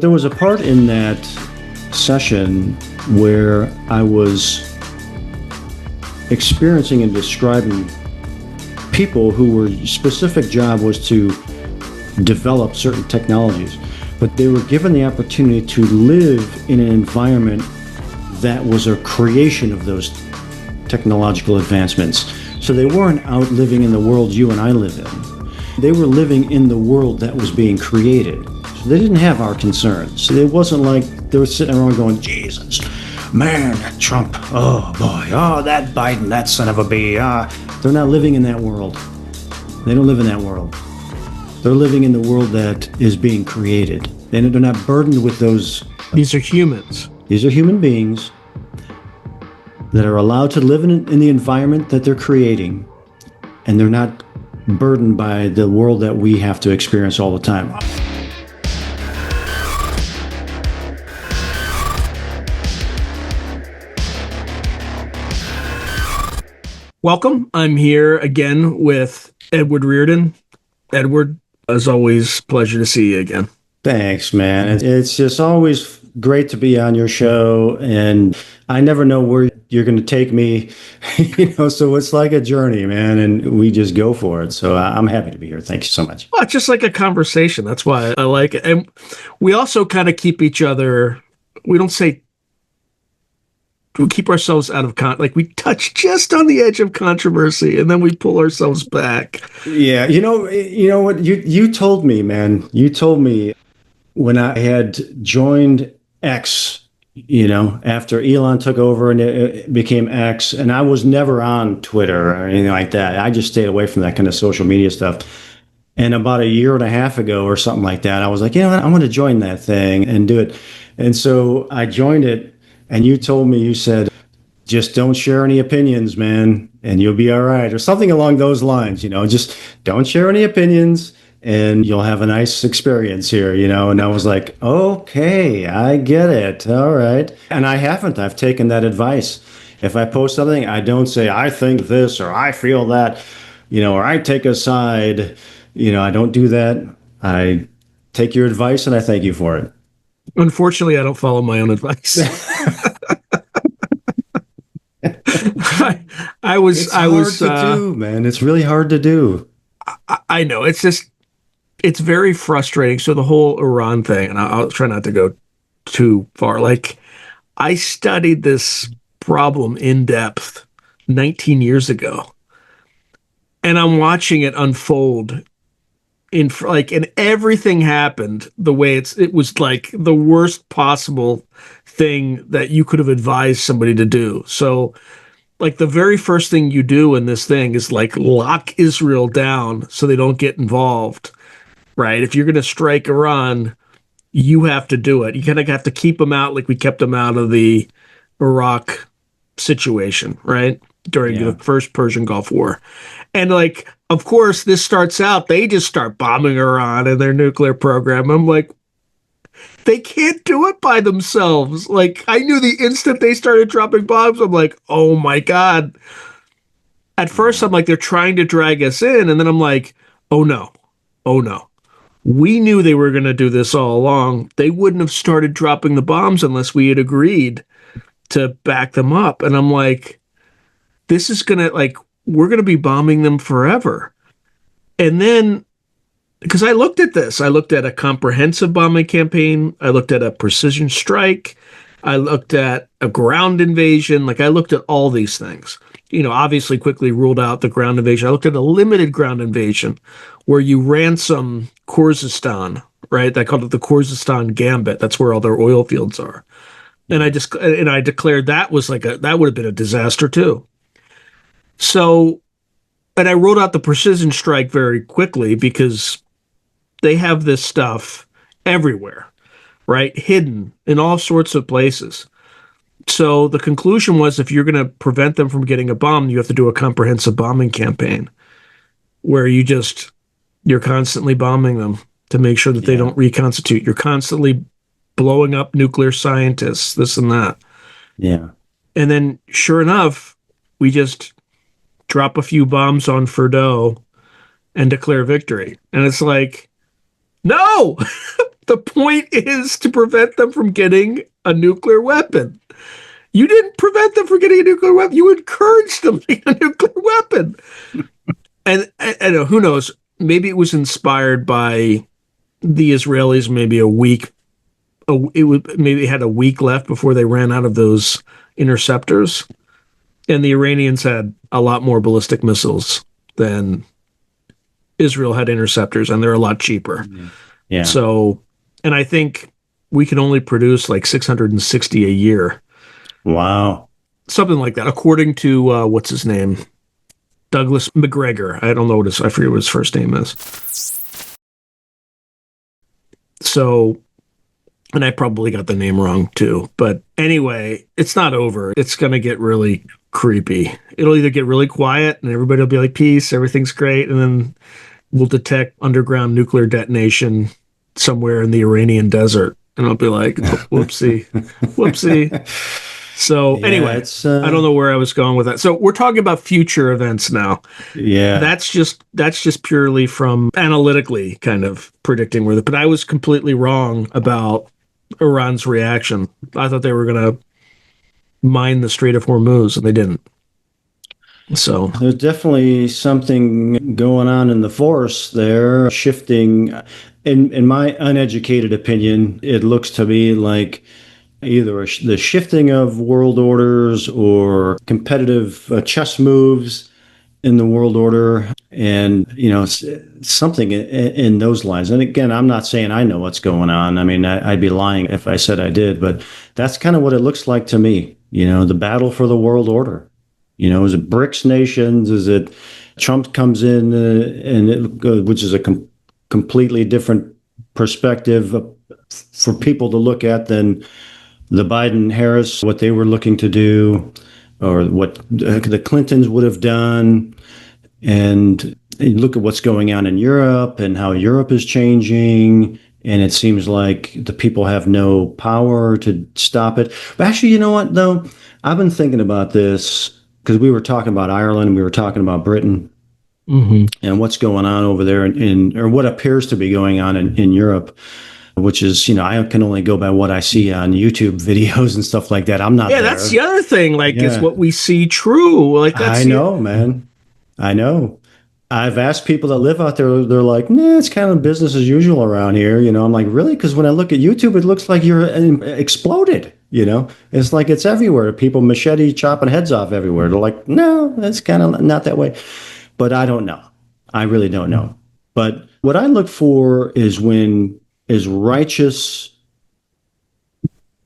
There was a part in that session where I was experiencing and describing people who were specific job was to develop certain technologies, but they were given the opportunity to live in an environment that was a creation of those technological advancements. So they weren't out living in the world you and I live in. They were living in the world that was being created. So they didn't have our concerns. So it wasn't like they were sitting around going, Jesus, man, that Trump, oh boy, oh, that Biden, that son of a bee. They're not living in that world. They don't live in that world. They're living in the world that is being created. And they're not burdened with those. These are humans. These are human beings that are allowed to live in the environment that they're creating. And they're not burdened by the world that we have to experience all the time. Welcome. I'm here again with Edward Riordan. Edward, as always, pleasure to see you again. Thanks, man. It's just always great to be on your show, and I never know where you're going to take me, so it's like a journey, man, and we just go for it. So I'm happy to be here. Thank you so much. Well, it's just like a conversation. That's why I like it. And we also kind of keep each other, we keep ourselves out of we touch just on the edge of controversy, and then we pull ourselves back. Yeah, you know what you told me, man. You told me when I had joined X, after Elon took over and it became X, and I was never on Twitter or anything like that. I just stayed away from that kind of social media stuff. And about a year and a half ago or something like that, I was like, I'm going to join that thing and do it. And so I joined it. And you told me, you said, just don't share any opinions, man, and you'll be all right, or something along those lines, just don't share any opinions and you'll have a nice experience here, and I was like, okay, I get it. All right. And I haven't. I've taken that advice. If I post something, I don't say, I think this, or I feel that, or I take a side, I don't do that. I take your advice and I thank you for it. Unfortunately, I don't follow my own advice. I was hard to do, man. It's really hard to do. I know. It's very frustrating. So the whole Iran thing, and I'll try not to go too far. I studied this problem in depth 19 years ago, and I'm watching it unfold. And everything happened the way it was like the worst possible thing that you could have advised somebody to do. So the very first thing you do in this thing is lock Israel down so they don't get involved, right? If you're going to strike Iran, you have to do it. You kind of have to keep them out like we kept them out of the Iraq situation, right? During the first Persian Gulf War. And of course, this starts out, they just start bombing Iran and their nuclear program. I'm like, they can't do it by themselves. I knew the instant they started dropping bombs, I'm like, oh my God. At first, I'm like, they're trying to drag us in. And then I'm like, oh no. We knew they were going to do this all along. They wouldn't have started dropping the bombs unless we had agreed to back them up. And I'm like, this is going to, we're going to be bombing them forever. And then, because I looked at this, I looked at a comprehensive bombing campaign. I looked at a precision strike. I looked at a ground invasion. I looked at all these things, obviously quickly ruled out the ground invasion. I looked at a limited ground invasion where you ransom Khuzestan, right? I called it the Khuzestan Gambit. That's where all their oil fields are. And I declared that was that would have been a disaster too. So, and I wrote out the precision strike very quickly because they have this stuff everywhere, right? Hidden in all sorts of places. So the conclusion was if you're going to prevent them from getting a bomb, you have to do a comprehensive bombing campaign where you're constantly bombing them to make sure that they don't reconstitute. You're constantly blowing up nuclear scientists, this and that. Yeah. And then sure enough, we just drop a few bombs on Fordo and declare victory. And it's like, no, The point is to prevent them from getting a nuclear weapon. You didn't prevent them from getting a nuclear weapon. You encouraged them to get a nuclear weapon. And who knows? Maybe it was inspired by the Israelis. Maybe a week. Maybe it had a week left before they ran out of those interceptors, and the Iranians had a lot more ballistic missiles than Israel had interceptors, and they're a lot cheaper. Yeah. So, and I think we can only produce like 660 a year. Wow. Something like that, according to what's his name? Douglas McGregor. I don't know I forget what his first name is. So, and I probably got the name wrong too. But anyway, it's not over. It's going to get really creepy. It'll either get really quiet and everybody will be like, peace, everything's great. And then we'll detect underground nuclear detonation somewhere in the Iranian desert. And I'll be like, whoopsie, whoopsie. So anyway, I don't know where I was going with that. So we're talking about future events now. Yeah. That's just purely from analytically kind of predicting but I was completely wrong about Iran's reaction. I thought they were going to mine the Strait of Hormuz, and they didn't. So there's definitely something going on in the force there, shifting. In my uneducated opinion, it looks to me like either the shifting of world orders or competitive chess moves in the world order, and something in those lines. And again, I'm not saying I know what's going on. I mean, I'd be lying if I said I did, but that's kind of what it looks like to me. The battle for the world order. Is it BRICS nations? Is it Trump comes in which is a completely different perspective for people to look at than the Biden-Harris, what they were looking to do, or what the Clintons would have done. And you look at what's going on in Europe and how Europe is changing. And it seems like the people have no power to stop it. But actually, you know what, though? I've been thinking about this because we were talking about Ireland, we were talking about Britain, and what's going on over there or what appears to be going on in Europe, which is, I can only go by what I see on YouTube videos and stuff like that. I'm not there. That's the other thing. Like, is what we see true? Like, that's I know, man. I know. I've asked people that live out there, they're like, nah, it's kind of business as usual around here. I'm like, really? Because when I look at YouTube, it looks like you're exploded. It's like it's everywhere. People machete chopping heads off everywhere. They're like, no, that's kind of not that way. But I don't know. I really don't know. But what I look for is righteous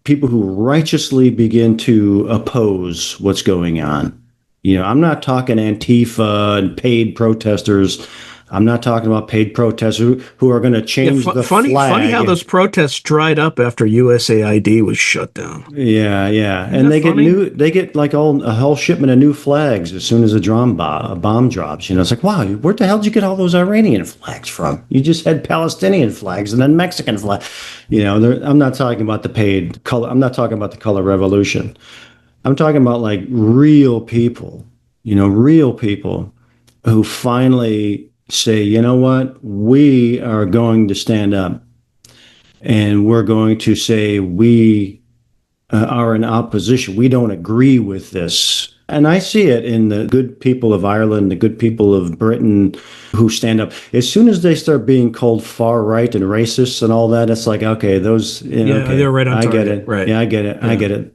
people who righteously begin to oppose what's going on. I'm not talking Antifa and paid protesters. I'm not talking about paid protesters who are going to change the flag. Funny how those protests dried up after USAID was shut down. Yeah. And they get like a whole shipment of new flags as soon as a bomb drops. It's like, wow, where the hell did you get all those Iranian flags from? You just had Palestinian flags and then Mexican flags. I'm not talking about the paid color. I'm not talking about the color revolution. I'm talking about like real people, real people who finally say, you know what, we are going to stand up and we're going to say we are in opposition. We don't agree with this. And I see it in the good people of Ireland, the good people of Britain who stand up. As soon as they start being called far right and racist and all that, it's like, okay, those, okay, they're right on target. I get it. Right. Yeah, I get it. Yeah. I get it.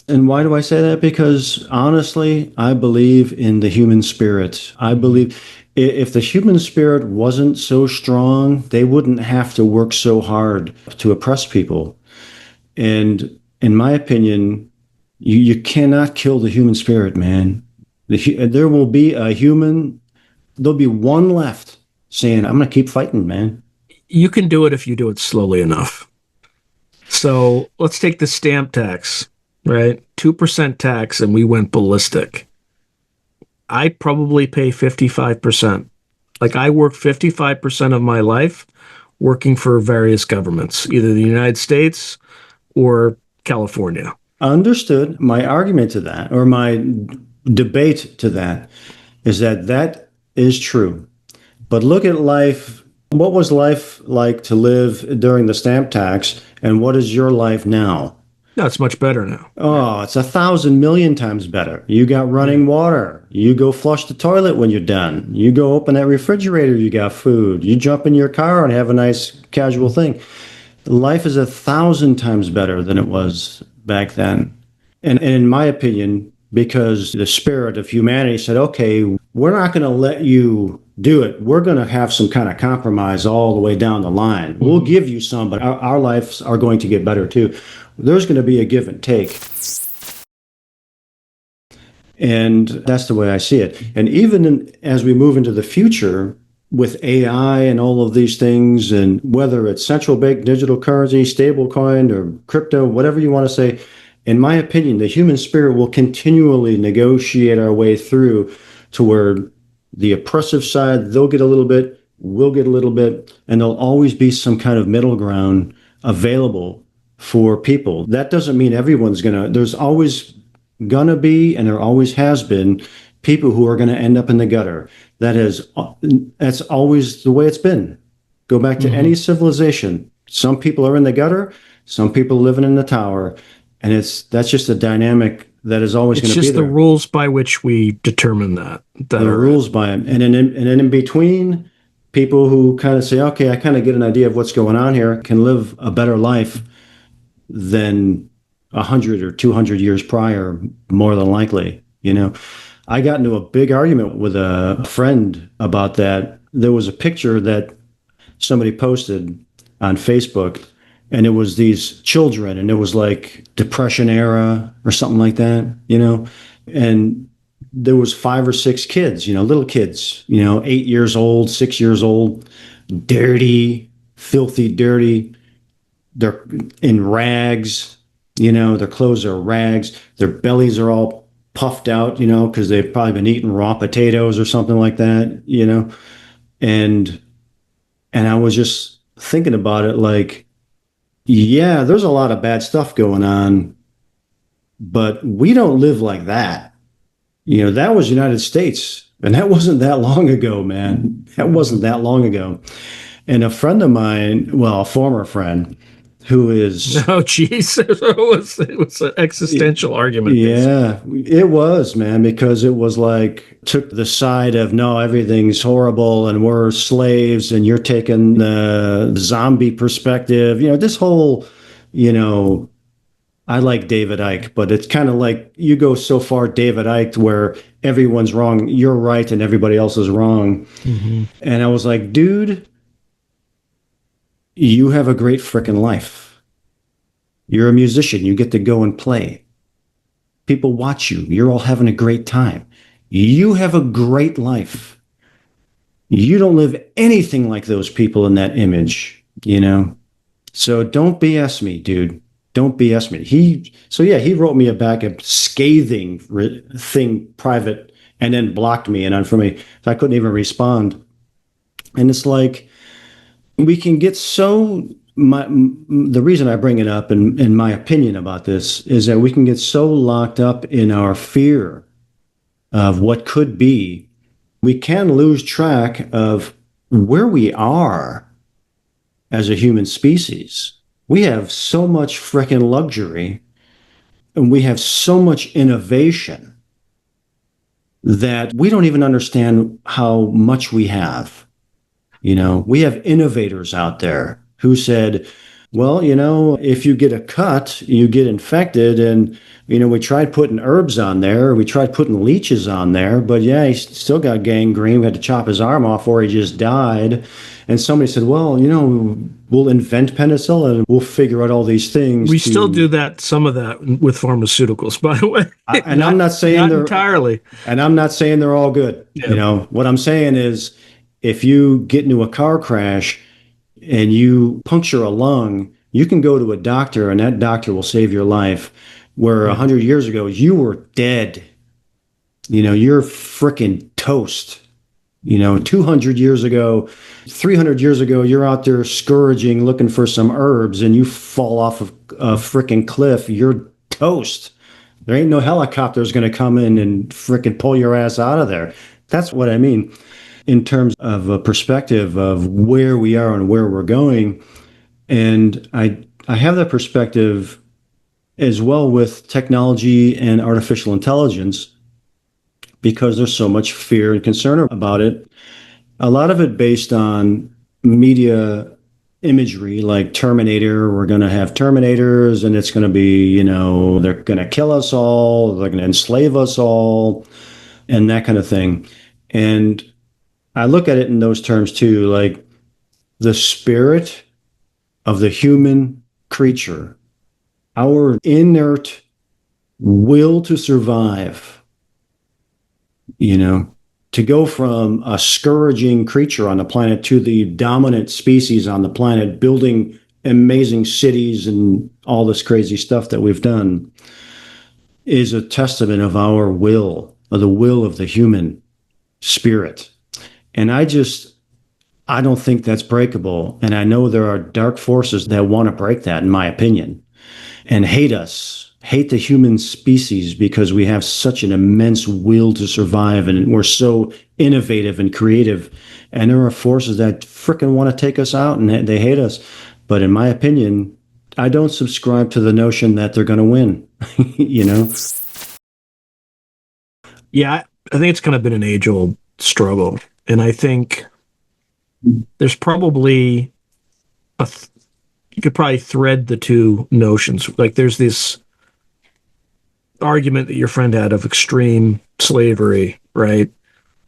And why do I say that? Because honestly, I believe in the human spirit. I believe if the human spirit wasn't so strong, they wouldn't have to work so hard to oppress people. And in my opinion, you cannot kill the human spirit, man. There will be there'll be one left saying, I'm going to keep fighting, man. You can do it if you do it slowly enough. So let's take the stamp tax. Right? 2% tax, and we went ballistic. I probably pay 55%. Like, I work 55% of my life working for various governments, either the United States or California. Understood. My argument to that, or my debate to that, is that is true. But look at life What was life like to live during the stamp tax, and what is your life now? No, it's much better now. Yeah. Oh, it's 1,000,000,000 times better. You got Yeah. running water. You go flush the toilet when you're done. You go open that refrigerator, you got food. You jump in your car and have a nice casual thing. Life is 1,000 times better than it was back then. And in my opinion, because the spirit of humanity said, okay, we're not going to let you do it. We're going to have some kind of compromise all the way down the line. We'll Mhm. give you some, but our lives are going to get better too. There's going to be a give and take. And that's the way I see it. And even as we move into the future with AI and all of these things, and whether it's central bank digital currency, stablecoin, or crypto, whatever you want to say, in my opinion, the human spirit will continually negotiate our way through to where the oppressive side, they'll get a little bit, we'll get a little bit, and there'll always be some kind of middle ground available for people. That doesn't mean everyone's going to, there's always gonna be, and there always has been, people who are going to end up in the gutter. That's always the way it's been. Go back to any Mhm. civilization. Some people are in the gutter, some people living in the tower, and that's just a dynamic that is always It's going to be just the there. rules by which we determine that The are it. rules by them, and then in between, people who kind of say, okay, I kind of get an idea of what's going on here, can live a better life than 100 or 200 years prior, more than likely. I got into a big argument with a friend about that. There was a picture that somebody posted on Facebook, and it was these children, and it was like Depression era or something like that. And there was 5 or 6 kids, little kids, 8 years old, 6 years old, dirty, filthy, dirty. They're in rags, their clothes are rags, their bellies are all puffed out, because they've probably been eating raw potatoes or something like that. And I was just thinking about it like, yeah, there's a lot of bad stuff going on, but we don't live like that. That was United States, and that wasn't that long ago, man. That wasn't Mhm. that long ago. And a friend of mine, well, a former friend, who is Oh, geez. It was an existential argument, basically. yeah, it was, man, because it was like took the side of no, everything's horrible and we're slaves, and you're taking the zombie perspective. This whole, you know, I like David Icke, but it's kind of like you go so far David Icke where everyone's wrong, you're right, and everybody else is wrong. Hmm. And I was like, dude, you have a great freaking life. You're a musician, you get to go and play. People watch you. You're all having a great time. You have a great life. You don't live anything like those people in that image. So don't BS me, dude. Don't BS me. He wrote me back a scathing thing private, and then blocked me and unfriended me. So I couldn't even respond. And it's like, we can get so, the reason I bring it up, and in my opinion about this, is that we can get so locked up in our fear of what could be, we can lose track of where we are as a human species. We have so much freaking luxury, and we have so much innovation that we don't even understand how much we have. We have innovators out there who said, well, if you get a cut, you get infected. And, we tried putting herbs on there. We tried putting leeches on there. But yeah, he still got gangrene. We had to chop his arm off or he just died. And somebody said, well, we'll invent penicillin and we'll figure out all these things We still do to. that, some of that with pharmaceuticals, by the way. And I'm not not saying not they're entirely. And I'm not saying they're all good. Yeah. What I'm saying is, if you get into a car crash and you puncture a lung, you can go to a doctor and that doctor will save your life. Where Yeah. 100 years ago, you were dead. You're freaking toast. 200 years ago, 300 years ago, you're out there scourging, looking for some herbs, and you fall off of a freaking cliff. You're toast. There ain't no helicopters going to come in and freaking pull your ass out of there. That's what I mean. in terms of a perspective of where we are and where we're going. And I have that perspective as well with technology and artificial intelligence because there's so much fear and concern about it. A lot of it based on media imagery like Terminator. We're going to have Terminators and it's going to be, they're going to kill us all, they're going to enslave us all, and that kind of thing. And I look at it in those terms too, like the spirit of the human creature, our inert will to survive, you know, to go from a scourging creature on the planet to the dominant species on the planet, building amazing cities and all this crazy stuff that we've done, is a testament of our will, of the will of the human spirit. And I don't think that's breakable. And I know there are dark forces that want to break that, in my opinion, and hate us, hate the human species because we have such an immense will to survive and we're so innovative and creative. And there are forces that frickin' want to take us out and they hate us. But in my opinion, I don't subscribe to the notion that they're going to win, you know? Yeah, I think it's kind of been an age old struggle. And I think there's probably you could probably thread the two notions. Like there's this argument that your friend had of extreme slavery, right?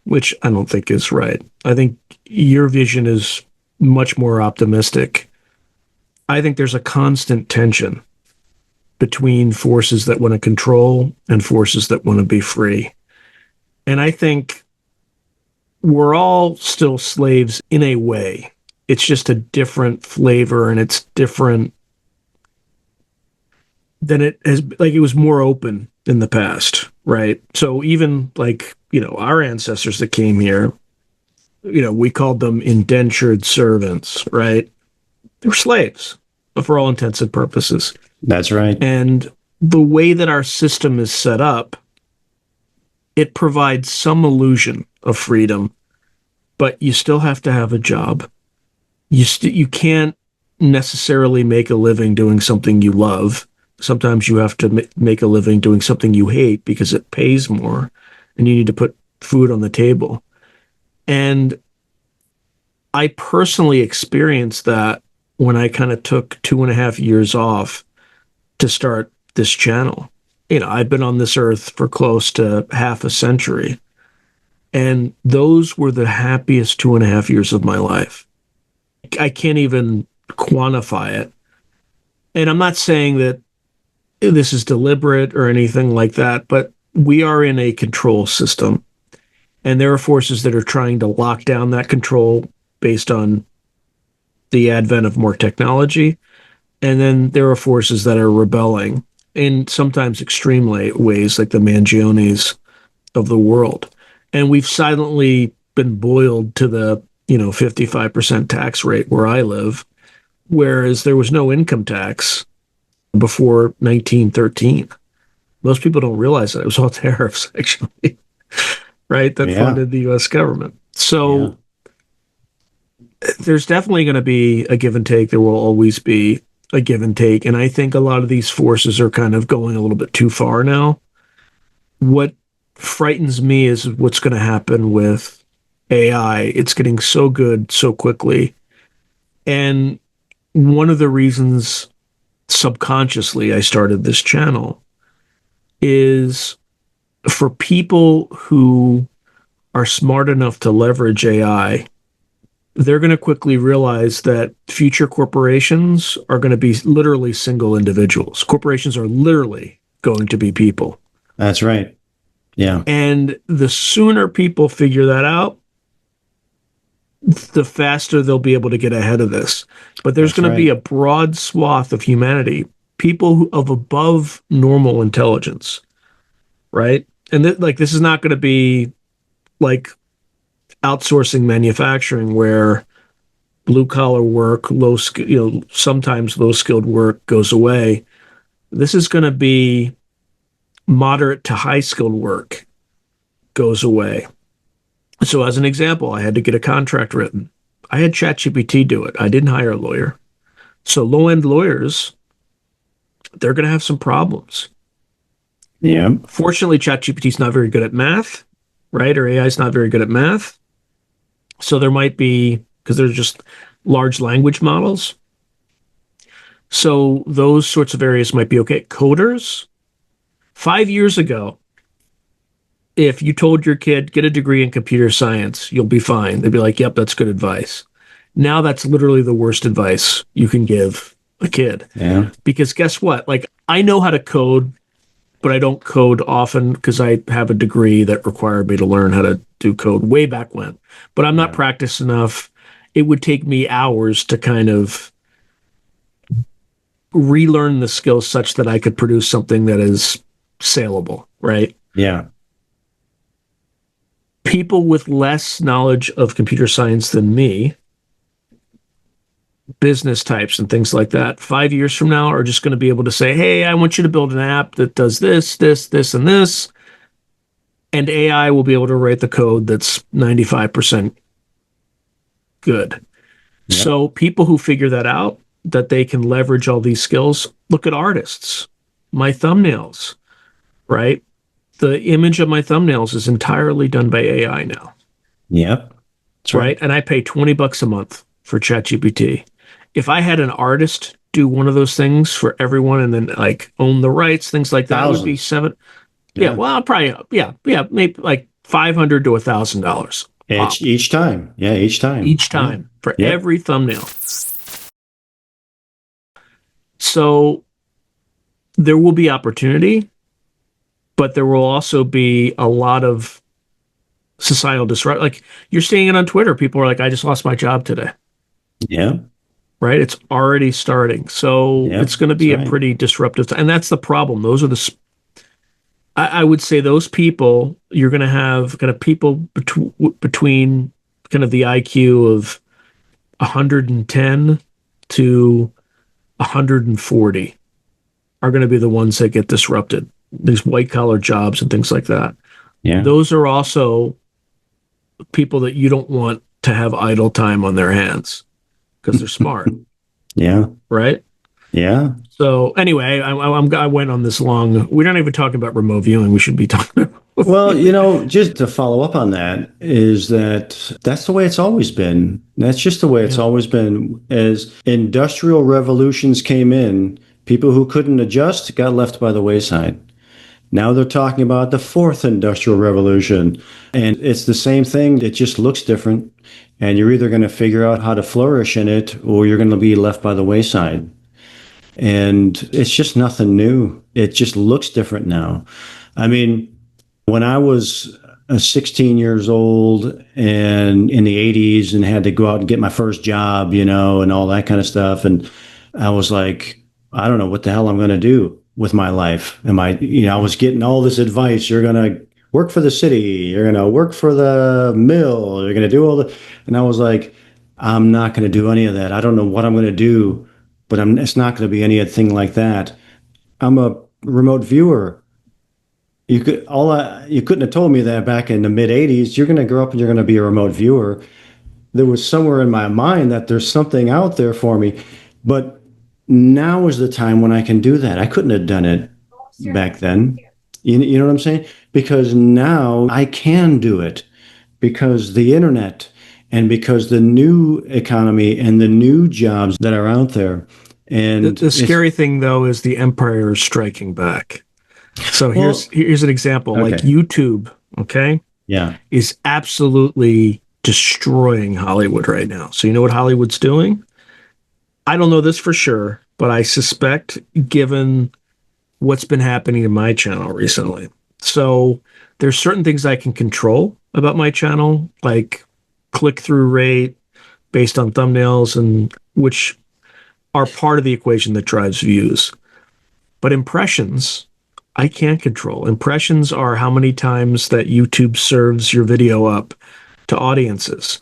Which I don't think is right. I think your vision is much more optimistic. I think there's a constant tension between forces that want to control and forces that want to be free. And I think we're all still slaves in a way. It's just a different flavor and it's different than it has, like it was more open in the past, right? So even like, our ancestors that came here, we called them indentured servants, right? They were slaves for all intents and purposes. That's right. And the way that our system is set up, it provides some illusion of freedom, but you still have to have a job. You can't necessarily make a living doing something you love. Sometimes you have to make a living doing something you hate because it pays more and you need to put food on the table. And I personally experienced that when I kind of took 2.5 years off to start this channel. I've been on this earth for close to half a century. And those were the happiest 2.5 years of my life. I can't even quantify it. And I'm not saying that this is deliberate or anything like that, but we are in a control system. And there are forces that are trying to lock down that control based on the advent of more technology. And then there are forces that are rebelling in sometimes extreme ways, like the Mangionis of the world. And we've silently been boiled to the 55% tax rate where I live, whereas there was no income tax before 1913. Most people don't realize that it was all tariffs, actually, right? That funded the U.S. government. So there's definitely going to be a give and take. There will always be a give and take. And I think a lot of these forces are kind of going a little bit too far now. What frightens me is what's going to happen with AI. It's getting so good so quickly. And one of the reasons subconsciously I started this channel is for people who are smart enough to leverage AI, they're going to quickly realize that future corporations are going to be literally single individuals. Corporations are literally going to be people. That's right. Yeah. And the sooner people figure that out, the faster they'll be able to get ahead of this. But there's going to be a broad swath of humanity, people of above normal intelligence, right? And this is not going to be like outsourcing manufacturing where blue collar work, sometimes low skilled work goes away. This is going to be moderate to high skilled work goes away. So, as an example, I had to get a contract written. I had ChatGPT do it. I didn't hire a lawyer. So, low end lawyers, they're going to have some problems. Yeah. Fortunately, ChatGPT is not very good at math, right? Or AI is not very good at math. So, there might be, because they're just large language models. So, those sorts of areas might be okay. Coders, 5 years ago, if you told your kid, get a degree in computer science, you'll be fine. They'd be like, yep, that's good advice. Now that's literally the worst advice you can give a kid. Yeah. Because guess what? Like, I know how to code, but I don't code often because I have a degree that required me to learn how to do code way back when. But I'm not Yeah. practiced enough. It would take me hours to kind of relearn the skills such that I could produce something that is saleable, right? Yeah. People with less knowledge of computer science than me, business types and things like that, 5 years from now are just going to be able to say, hey, I want you to build an app that does this, this, this, and this. And AI will be able to write the code that's 95% good. Yep. So people who figure that out, that they can leverage all these skills, look at artists, my thumbnails, right? The image of my thumbnails is entirely done by AI now, Yep. That's right? right. And I pay $20 a month for ChatGPT. If I had an artist do one of those things for everyone and then like own the rights, things like that, would be Thousands. seven. Yeah, Yeah. well, probably, yeah, maybe like $500 to $1,000 Each pop each time. Yeah, each time. each Yeah. time for Yep. every thumbnail. So there will be opportunity, but there will also be a lot of societal disrupt. Like you're seeing it on Twitter. People are like, I just lost my job today, Yeah. right? It's already starting. So Yep. it's going to That's be a right. pretty disruptive time. And that's the problem. Those are I would say those people, you're going to have kind of people between kind of the IQ of 110 to 140 are going to be the ones that get disrupted. These white collar jobs and things like that. Yeah. Those are also people that you don't want to have idle time on their hands because they're smart, Yeah. right? Yeah. So anyway, I went on this long. We're not even talking about remote viewing. We should be talking about remote Well, viewing. just to follow up on that is that's the way it's always been. That's just the way it's Yeah. always been. As industrial revolutions came in, people who couldn't adjust got left by the wayside. Now they're talking about the fourth industrial revolution, and it's the same thing. It just looks different, and you're either going to figure out how to flourish in it or you're going to be left by the wayside. And it's just nothing new. It just looks different now. I mean, when I was 16 years old and in the 80s and had to go out and get my first job, and all that kind of stuff. And I was like, I don't know what the hell I'm going to do with my life. I was getting all this advice. You're going to work for the city. You're going to work for the mill. You're going to do all the, and I was like, I'm not going to do any of that. I don't know what I'm going to do, but it's not going to be anything like that. I'm a remote viewer. You couldn't have told me that back in the mid 80s. You're going to grow up and you're going to be a remote viewer. There was somewhere in my mind that there's something out there for me, but now is the time when I can do that. I couldn't have done it back then. You know what I'm saying? Because now I can do it because the internet and because the new economy and the new jobs that are out there. The, And the it's, scary thing though is the empire is striking back. So here's well, here's an example. Like okay. YouTube, okay, Yeah. is absolutely destroying Hollywood right now. So you know what Hollywood's doing? I don't know this for sure, but I suspect given what's been happening in my channel recently. So there's certain things I can control about my channel, like click-through rate based on thumbnails and which are part of the equation that drives views. But impressions, I can't control. Impressions are how many times that YouTube serves your video up to audiences.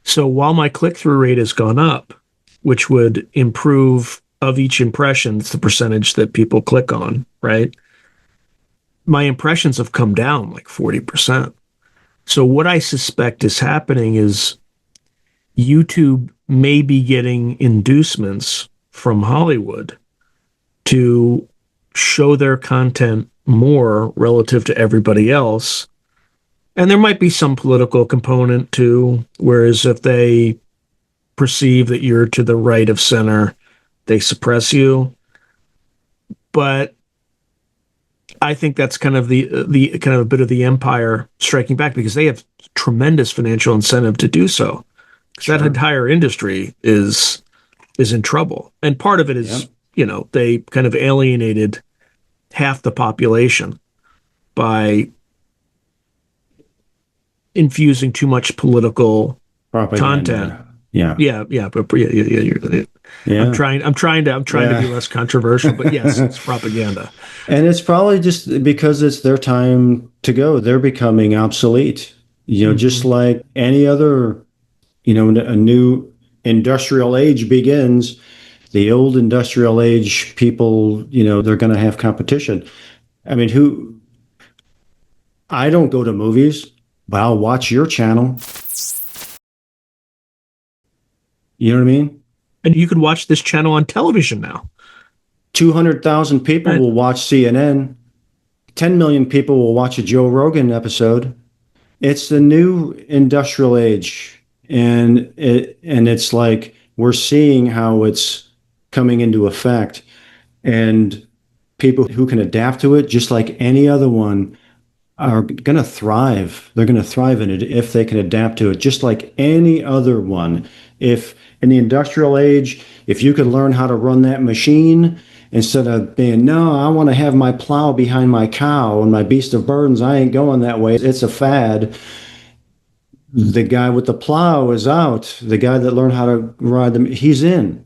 So while my click through rate has gone up, which would improve of each impression, it's the percentage that people click on, right? My impressions have come down like 40%. So what I suspect is happening is YouTube may be getting inducements from Hollywood to show their content more relative to everybody else. And there might be some political component too, whereas if they perceive that you're to the right of center, they suppress you. But I think that's kind of the kind of a bit of the empire striking back because they have tremendous financial incentive to do so. Because that Sure. entire industry is in trouble, and part of it is Yep. they kind of alienated half the population by infusing too much political content. Propaganda. Yeah. Yeah, but yeah. Yeah. I'm trying to be Yeah. less controversial, but yes, it's propaganda. And it's probably just because it's their time to go. They're becoming obsolete. Just Mm-hmm. like any other, a new industrial age begins, the old industrial age people, they're going to have competition. I mean, I don't go to movies, but I'll watch your channel. You know what I mean? And you can watch this channel on television now. 200,000 people Right. will watch CNN. 10 million people will watch a Joe Rogan episode. It's the new industrial age. And it's like we're seeing how it's coming into effect. And people who can adapt to it, just like any other one, are going to thrive. They're going to thrive in it if they can adapt to it, just like any other one. If in the industrial age, if you could learn how to run that machine instead of being, no, I want to have my plow behind my cow and my beast of burdens, I ain't going that way. It's a fad. The guy with the plow is out. The guy that learned how to ride them, he's in.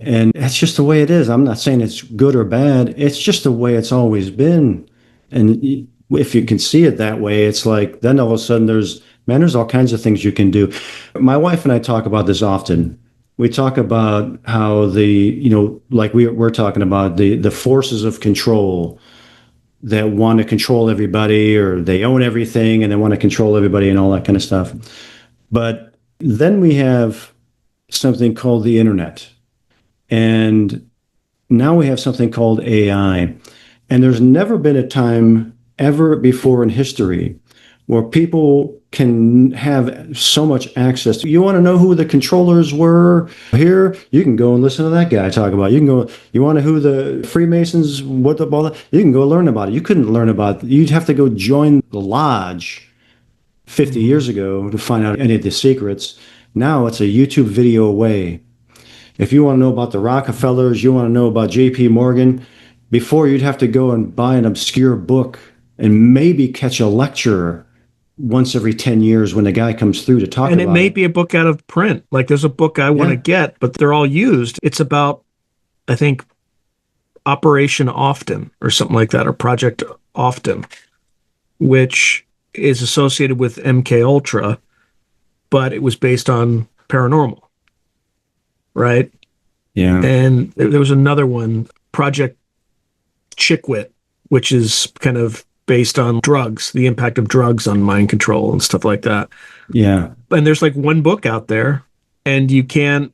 And that's just the way it is. I'm not saying it's good or bad. It's just the way it's always been. And if you can see it that way, it's like then all of a sudden there's all kinds of things you can do. My wife and I talk about this often. We talk about how like we're talking about the forces of control that want to control everybody or they own everything and they want to control everybody and all that kind of stuff. But then we have something called the internet. And now we have something called AI. And there's never been a time ever before in history where people can have so much access. You want to know who the controllers were here? You can go and listen to that guy talk about it. You can go, you want to know who the Freemasons, what the ball, you can go learn about it. You couldn't learn about it. You'd have to go join the lodge 50 Mm-hmm. years ago to find out any of the secrets. Now it's a YouTube video away. If you want to know about the Rockefellers, you want to know about JP Morgan, before you'd have to go and buy an obscure book and maybe catch a lecture once every 10 years when the guy comes through to talk And it about may it. be a book out of print. Like there's a book I want to Yeah. get, but they're all used. It's about, I think, Operation Often or something like that, or Project Often, which is associated with MK Ultra, but it was based on paranormal, right? Yeah. And there was another one, Project Chickwit, which is kind of based on drugs, the impact of drugs on mind control and stuff like that. Yeah. And there's like one book out there, and you can't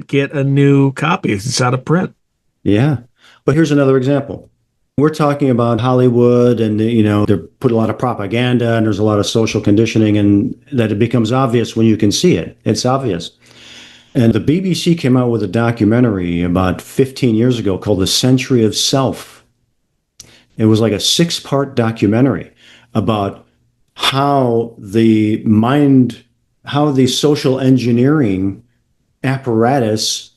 get a new copy. It's out of print. Yeah. But here's another example. We're talking about Hollywood and, they put a lot of propaganda and there's a lot of social conditioning and that it becomes obvious when you can see it. It's obvious. And the BBC came out with a documentary about 15 years ago called The Century of Self. It was like a 6-part documentary about how how the social engineering apparatus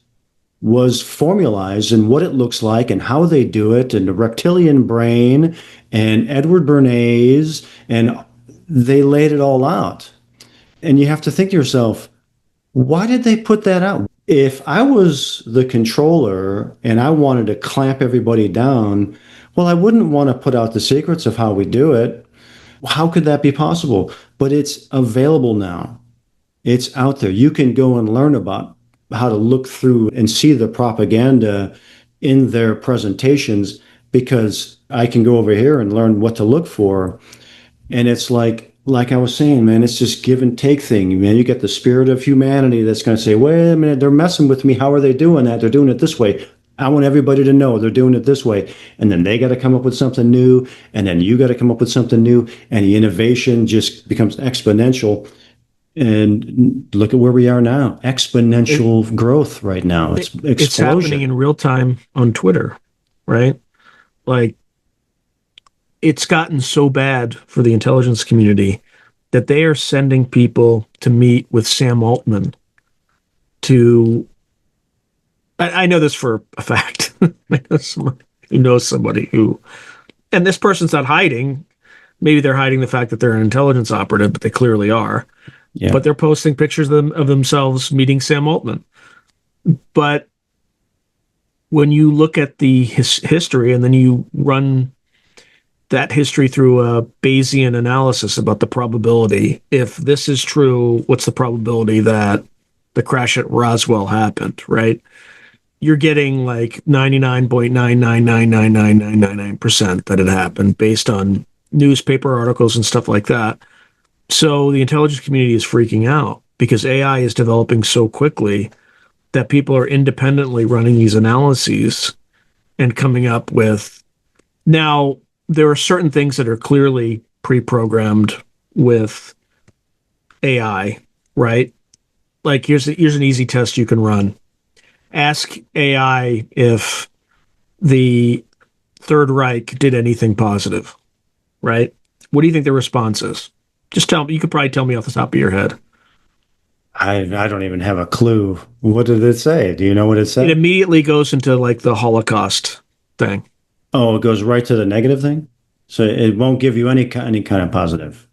was formalized and what it looks like and how they do it and the reptilian brain and Edward Bernays and they laid it all out. And you have to think to yourself, why did they put that out? If I was the controller and I wanted to clamp everybody down, well, I wouldn't want to put out the secrets of how we do it. How could that be possible? But it's available now. It's out there. You can go and learn about how to look through and see the propaganda in their presentations because I can go over here and learn what to look for. And it's like I was saying, man, it's just give and take thing, man. You get the spirit of humanity that's going to say, wait a minute, they're messing with me. How are they doing that? They're doing it this way. I want everybody to know they're doing it this way. And then they got to come up with something new. And then you got to come up with something new. And the innovation just becomes exponential. And look at where we are now. It, Exponential growth right now. It's it's happening explosion. in real time on Twitter, right? Like it's gotten so bad for the intelligence community that they are sending people to meet with Sam Altman to I know this for a fact. I know somebody who knows somebody who, and this person's not hiding. Maybe they're hiding the fact that they're an intelligence operative, but they clearly are. Yeah. But they're posting pictures of themselves meeting Sam Altman. But when you look at the history and then you run that history through a Bayesian analysis about the probability, if this is true, what's the probability that the crash at Roswell happened, right? You're getting like 99.9999999% that it happened based on newspaper articles and stuff like that. So the intelligence community is freaking out because AI is developing so quickly that people are independently running these analyses and coming up with. Now, there are certain things that are clearly pre-programmed with AI, right? Like here's an easy test you can run. Ask AI if the Third Reich did anything positive, right? What do you think the response is? Just tell me. You could probably tell me off the top of your head. I don't even have a clue. What did it say? Do you know what it It said? immediately goes into like the Holocaust thing. Oh, it goes right to the negative thing. So it won't give you any kind of positive.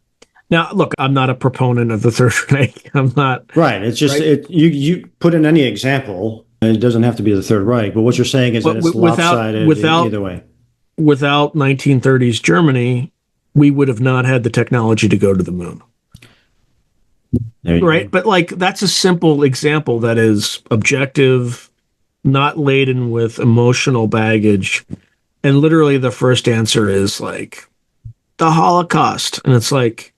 Now, look, I'm not a proponent of the Third Reich. I'm not, Right. It's just right? you put in any example. And it doesn't have to be the Third Reich, but what you're saying is that But it's lopsided either way. without 1930s Germany, we would have not had the technology to go to the moon. There you Right. go. But like that's a simple example that is objective, not laden with emotional baggage. And literally the first answer is like the Holocaust. And it's like,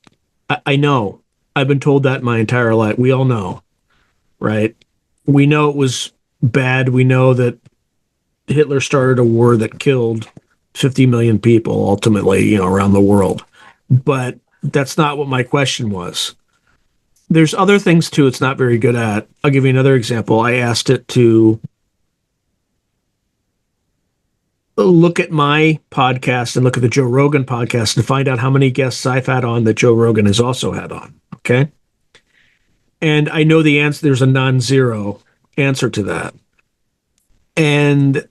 I know. I've been told that my entire life. We all know, right? We know it was bad. We know that Hitler started a war that killed 50 million people ultimately, around the world. But that's not what my question was. There's other things too it's not very good at. I'll give you another example. I asked it to look at my podcast and look at the Joe Rogan podcast and find out how many guests I've had on that Joe Rogan has also had on. Okay. And I know the answer, there's a non-zero answer to that. And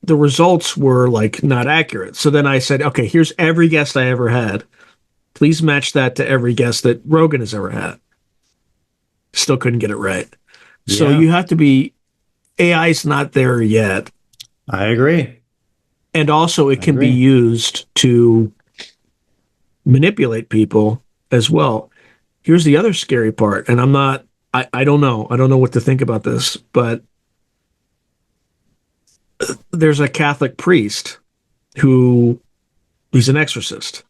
the results were like not accurate. So then I said, okay, here's every guest I ever had. Please match that to every guest that Rogan has ever had. Still couldn't get it right. So Yeah, you have to be, AI is not there yet. I agree. And also, it I can be agree. used to manipulate people as well. Here's the other scary part. And I'm not, I don't know. I don't know what to think about this, but there's a Catholic priest who he's an exorcist.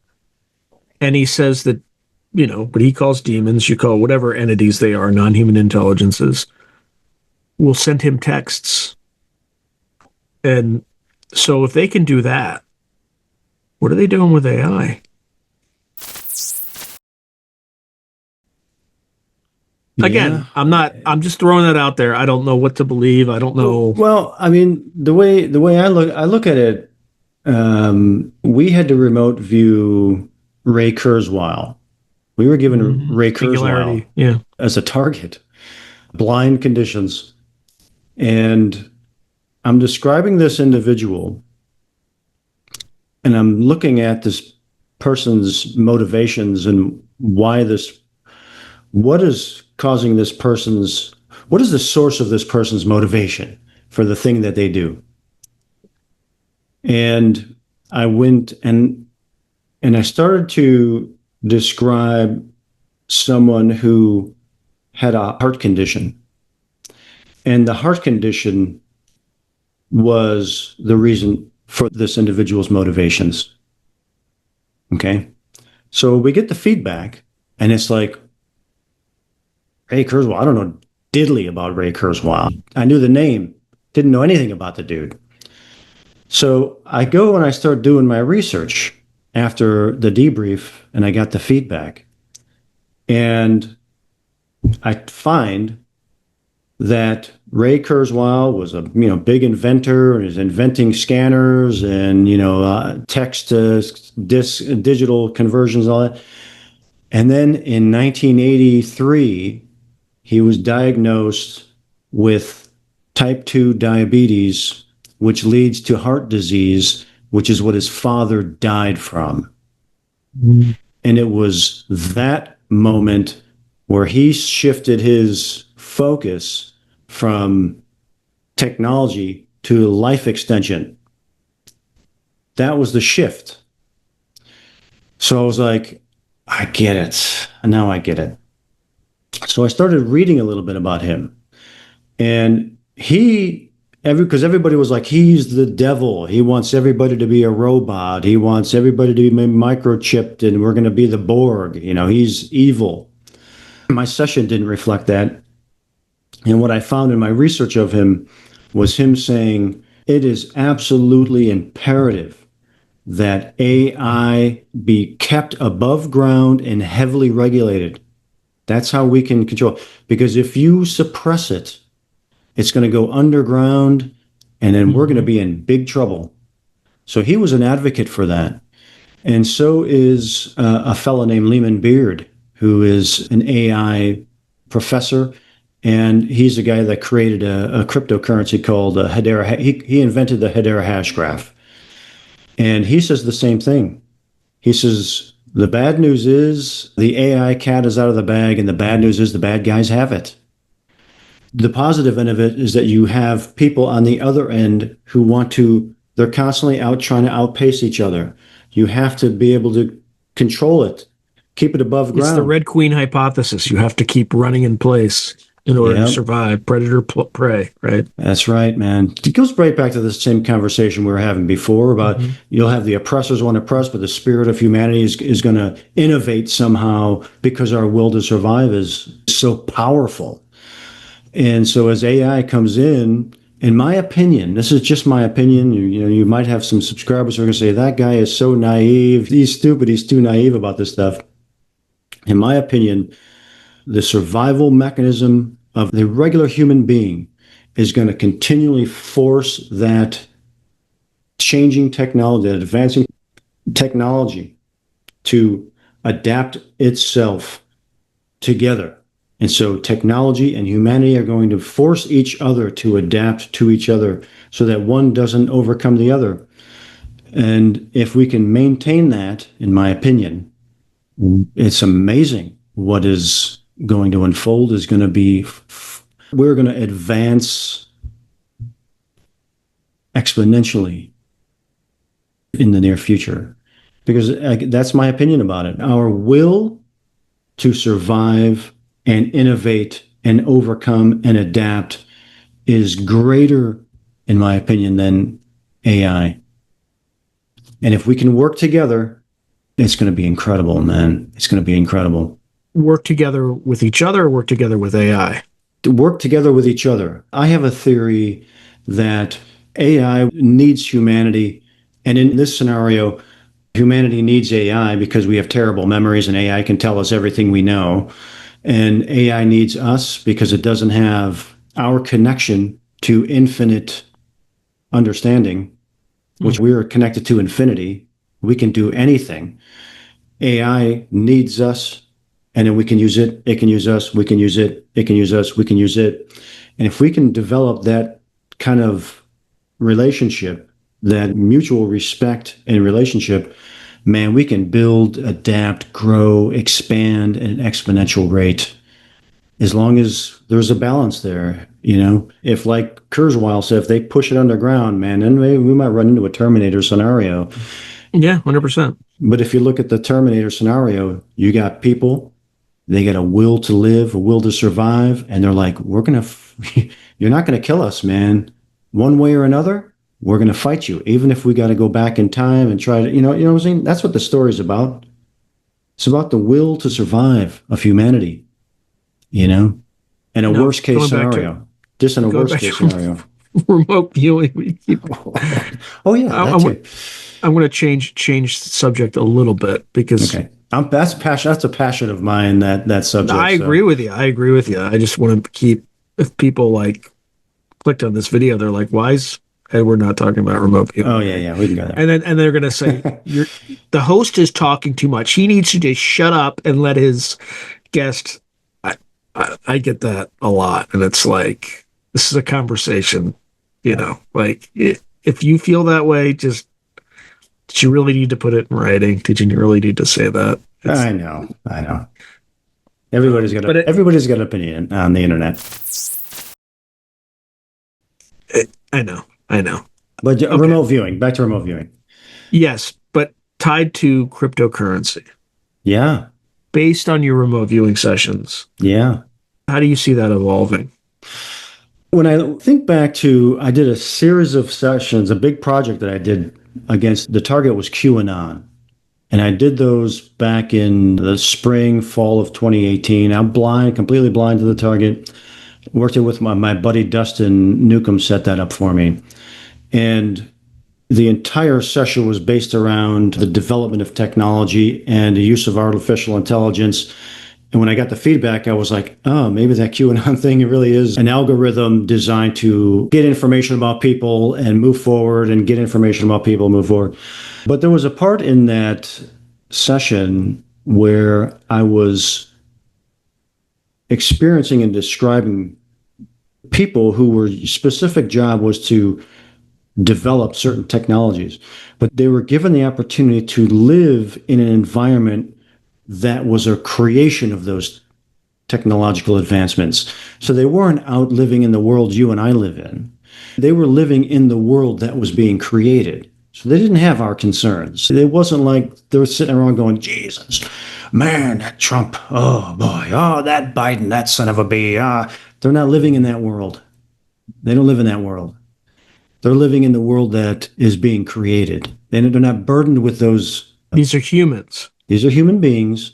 And he says that, what he calls demons, you call whatever entities they are, non human intelligences, will send him texts. And so if they can do that, what are they doing with AI? Yeah. Again, I'm just throwing that out there. I don't know what to believe. I don't know. Well, I mean, the way I look at it, we had to remote view Ray Kurzweil. We were given Ray Kurzweil Singularity. Yeah. as a target, blind conditions, and I'm describing this individual, and I'm looking at this person's motivations and what is causing this person's, what is the source of this person's motivation for the thing that they do? And I went and I started to describe someone who had a heart condition. And the heart condition was the reason for this individual's motivations. Okay. So we get the feedback, and it's like, Ray Kurzweil, I don't know diddly about Ray Kurzweil. I knew the name, didn't know anything about the dude. So I go and I start doing my research after the debrief, and I got the feedback. And I find that Ray Kurzweil was a big inventor and is inventing scanners and text to disc digital conversions, all that. And then in 1983, he was diagnosed with type 2 diabetes, which leads to heart disease, which is what his father died from. Mm-hmm. And it was that moment where he shifted his focus from technology to life extension. That was the shift. So I was like, I get it. Now I get it. So I started reading a little bit about him. And because everybody was like, he's the devil. He wants everybody to be a robot. He wants everybody to be microchipped, and we're going to be the Borg. He's evil. My session didn't reflect that. And what I found in my research of him was him saying, it is absolutely imperative that AI be kept above ground and heavily regulated. That's how we can control. Because if you suppress it, it's going to go underground, and then we're going to be in big trouble. So he was an advocate for that. And so is a fellow named Lehman Beard, who is an AI professor. And he's a guy that created a cryptocurrency called Hedera. He invented the Hedera hash graph. And he says the same thing. He says, the bad news is the AI cat is out of the bag, and the bad news is the bad guys have it. The positive end of it is that you have people on the other end who they're constantly out trying to outpace each other. You have to be able to control it, keep it above ground. It's the Red Queen hypothesis. You have to keep running in place in order to survive. Predator, prey, right? That's right, man. It goes right back to the same conversation we were having before about you'll have the oppressors want to oppress, but the spirit of humanity is going to innovate somehow because our will to survive is so powerful. And so as AI comes in my opinion, this is just my opinion, you might have some subscribers who are going to say, that guy is so naive. He's stupid. He's too naive about this stuff. In my opinion, the survival mechanism of the regular human being is going to continually force that changing technology, that advancing technology to adapt itself together. And so technology and humanity are going to force each other to adapt to each other so that one doesn't overcome the other. And if we can maintain that, in my opinion, it's amazing what is going to unfold is going to be, we're going to advance exponentially in the near future. Because that's my opinion about it. Our will to survive and innovate and overcome and adapt is greater, in my opinion, than AI. And if we can work together, it's going to be incredible, man. It's going to be incredible. Work together with each other, or work together with AI? To work together with each other. I have a theory that AI needs humanity. And in this scenario, humanity needs AI because we have terrible memories and AI can tell us everything we know. And AI needs us because it doesn't have our connection to infinite understanding, which we are connected to infinity. We can do anything. AI needs us, and then we can use it. It can use us. We can use it. It can use us. We can use it. And if we can develop that kind of relationship, that mutual respect and relationship, man, we can build, adapt, grow, expand at an exponential rate as long as there's a balance there. If, like Kurzweil said, if they push it underground, man, then maybe we might run into a Terminator scenario. Yeah, 100%. But if you look at the Terminator scenario, you got people, they got a will to live, a will to survive, and they're like, you're not going to kill us, man. One way or another, we're going to fight you, even if we got to go back in time and try to, you know what I'm saying? That's what the story's about. It's about the will to survive of humanity, in a No, worst case scenario. Just in a going worst back case to scenario. remote viewing. We keep. Oh yeah, that too. I'm going to change the subject a little bit because Okay. That's passion. That's a passion of mine. That I subject. agree So with you. I agree with you. I just want to keep if people like clicked on this video, they're like, "Why is Edward not talking about remote viewing?" oh yeah, yeah, we can go And they're going to say, there. "You're the host is talking too much. He needs to just shut up and let his guest." I get that a lot, and it's like this is a conversation. Like if you feel that way, just did you really need to put it in writing? Did you really need to say that? I know, I know. Everybody's got an opinion on the internet. I know. But Okay. remote viewing. Back to remote viewing. Yes, but tied to cryptocurrency, Yeah, based on your remote viewing sessions, yeah. how do you see that evolving? When I think back to, I did a series of sessions, a big project that I did against the target was QAnon. And I did those back in the spring, fall of 2018. I'm blind, completely blind to the target. Worked it with my buddy Dustin Newcomb, set that up for me. And the entire session was based around the development of technology and the use of artificial intelligence. And when I got the feedback, I was like, oh, maybe that QAnon thing really is an algorithm designed to get information about people and move forward and get information about people and move forward. But there was a part in that session where I was experiencing and describing people who were specific job was to develop certain technologies, but they were given the opportunity to live in an environment that was a creation of those technological advancements. So they weren't out living in the world you and I live in. They were living in the world that was being created. So they didn't have our concerns. It wasn't like they were sitting around going, Jesus, man, that Trump, oh boy, oh, that Biden, that son of a bee. They're not living in that world. They don't live in that world. They're living in the world that is being created. And they're not burdened with those. These are humans. These are human beings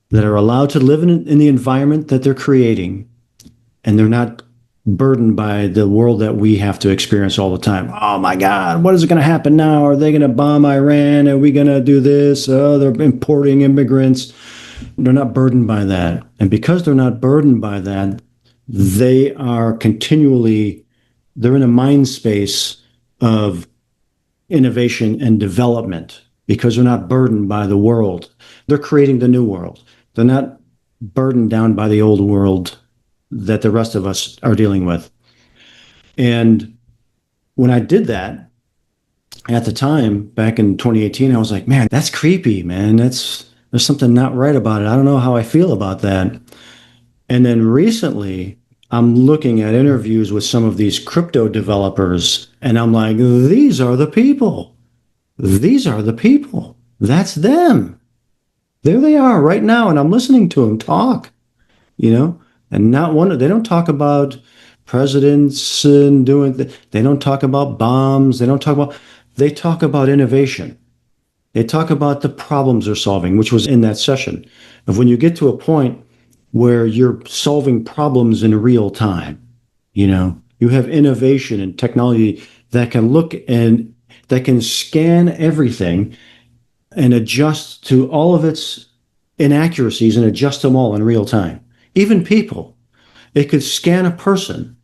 that are allowed to live in the environment that they're creating, and they're not burdened by the world that we have to experience all the time. Oh my God, what is going to happen now? Are they going to bomb Iran? Are we going to do this? Oh, they're importing immigrants. They're not burdened by that. And because they're not burdened by that, they are continually, they're in a mind space of innovation and development because they're not burdened by the world. They're creating the new world. They're not burdened down by the old world that the rest of us are dealing with. And when I did that at the time, back in 2018, I was like, man, that's creepy, man. There's something not right about it. I don't know how I feel about that. And then recently, I'm looking at interviews with some of these crypto developers, and I'm like, these are the people. These are the people. That's them. There they are right now, and I'm listening to them talk, you know, and not one. They don't talk about presidents and they don't talk about bombs. They don't talk about. They talk about innovation. They talk about the problems they're solving, which was in that session. Of when you get to a point where you're solving problems in real time, you have innovation and technology that can look and that can scan everything and adjust to all of its inaccuracies and adjust them all in real time. Even people, it could scan a person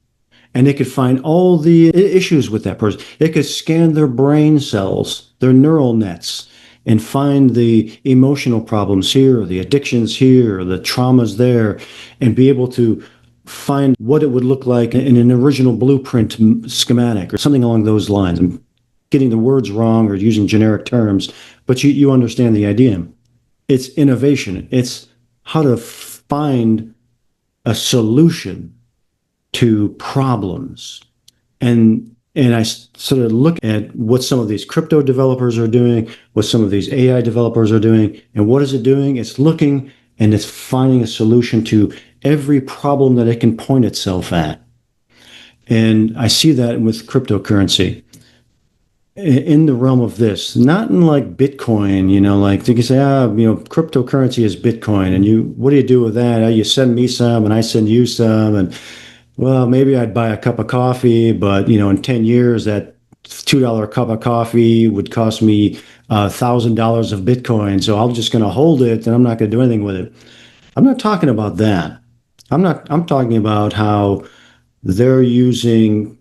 and it could find all the issues with that person. It could scan their brain cells, their neural nets, and find the emotional problems here, or the addictions here, or the traumas there, and be able to find what it would look like in an original blueprint schematic or something along those lines. I'm getting the words wrong or using generic terms, but you understand the idea. It's innovation. It's how to find a solution to problems. And I sort of look at what some of these crypto developers are doing, what some of these AI developers are doing, and what is it doing? It's looking and it's finding a solution to every problem that it can point itself at. And I see that with cryptocurrency. in the realm of this, not in like Bitcoin, like you can say, cryptocurrency is Bitcoin, and what do you do with that? You send me some, and I send you some, and well, maybe I'd buy a cup of coffee, but in 10 years, that $2 cup of coffee would cost me $1,000 of Bitcoin. So I'm just going to hold it, and I'm not going to do anything with it. I'm not talking about that. I'm talking about how they're using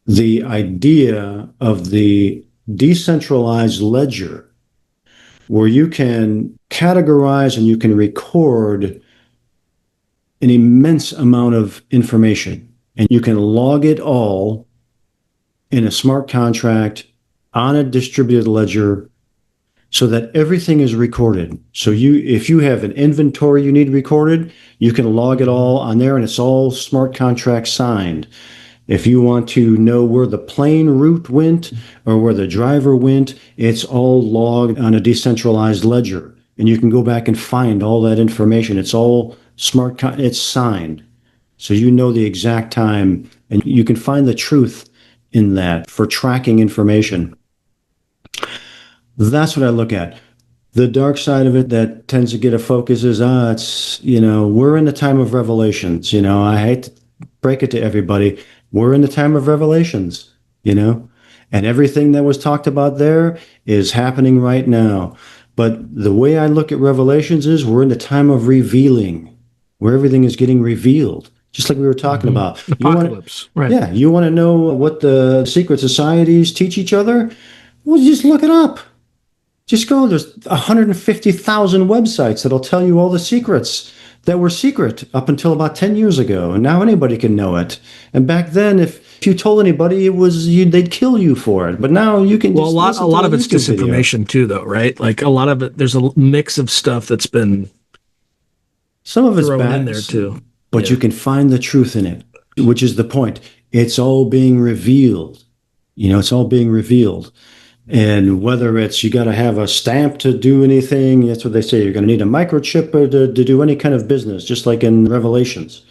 the idea of the decentralized ledger where you can categorize and you can record an immense amount of information and you can log it all in a smart contract on a distributed ledger so that everything is recorded. So if you have an inventory you need recorded, you can log it all on there and it's all smart contract signed. If you want to know where the plane route went or where the driver went, it's all logged on a decentralized ledger. And you can go back and find all that information. It's all it's signed. So you know the exact time and you can find the truth in that for tracking information. That's what I look at. The dark side of it that tends to get a focus is, we're in the time of revelations. I hate to break it to everybody. We're in the time of revelations, and everything that was talked about there is happening right now. But the way I look at revelations is we're in the time of revealing, where everything is getting revealed, just like we were talking about. Apocalypse, right? Yeah, you want to know what the secret societies teach each other? Well, just look it up. Just go, there's 150,000 websites that'll tell you all the secrets that were secret up until about 10 years ago. And now anybody can know it. And back then, if you told anybody, they'd kill you for it. But now you can just a lot of it's YouTube disinformation video. too, though, right? Like a lot of it, there's a mix of stuff that's been Some of it's thrown bad, in there too. but you can find the truth in it, which is the point. It's all being revealed. It's all being revealed. And whether it's you got to have a stamp to do anything, that's what they say. You're going to need a microchip to do any kind of business, just like in Revelations.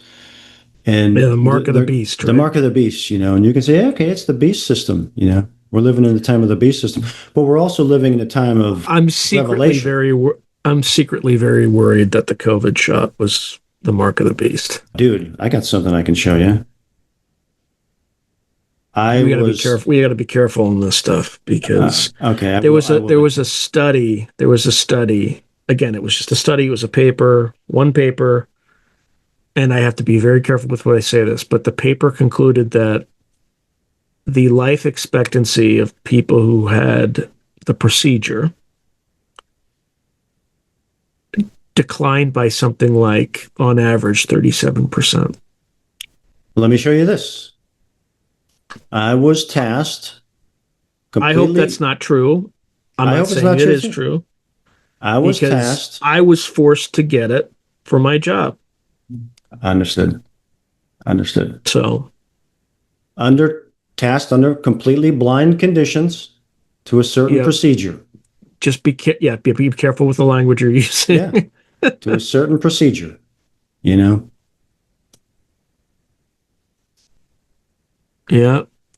And the mark of the beast, right? The mark of the beast, and you can say, okay, it's the beast system. We're living in the time of the beast system, but we're also living in the time of revelation. I'm secretly very worried that the COVID shot was the mark of the beast. Dude, I got something I can show you. We got to be careful. We got to be careful on this stuff because there was a study. There was a study. Again, it was just a study. It was a paper, one paper, and I have to be very careful with what I say this. But the paper concluded that the life expectancy of people who had the procedure declined by something like, on average, 37%. Let me show you this. I was tasked. I hope that's not true. I'm not saying it is true. I was tasked. I was forced to get it for my job. Understood. So, tasked under completely blind conditions to a certain procedure. Just be careful with the language you're using. Yeah, to a certain procedure. Yeah.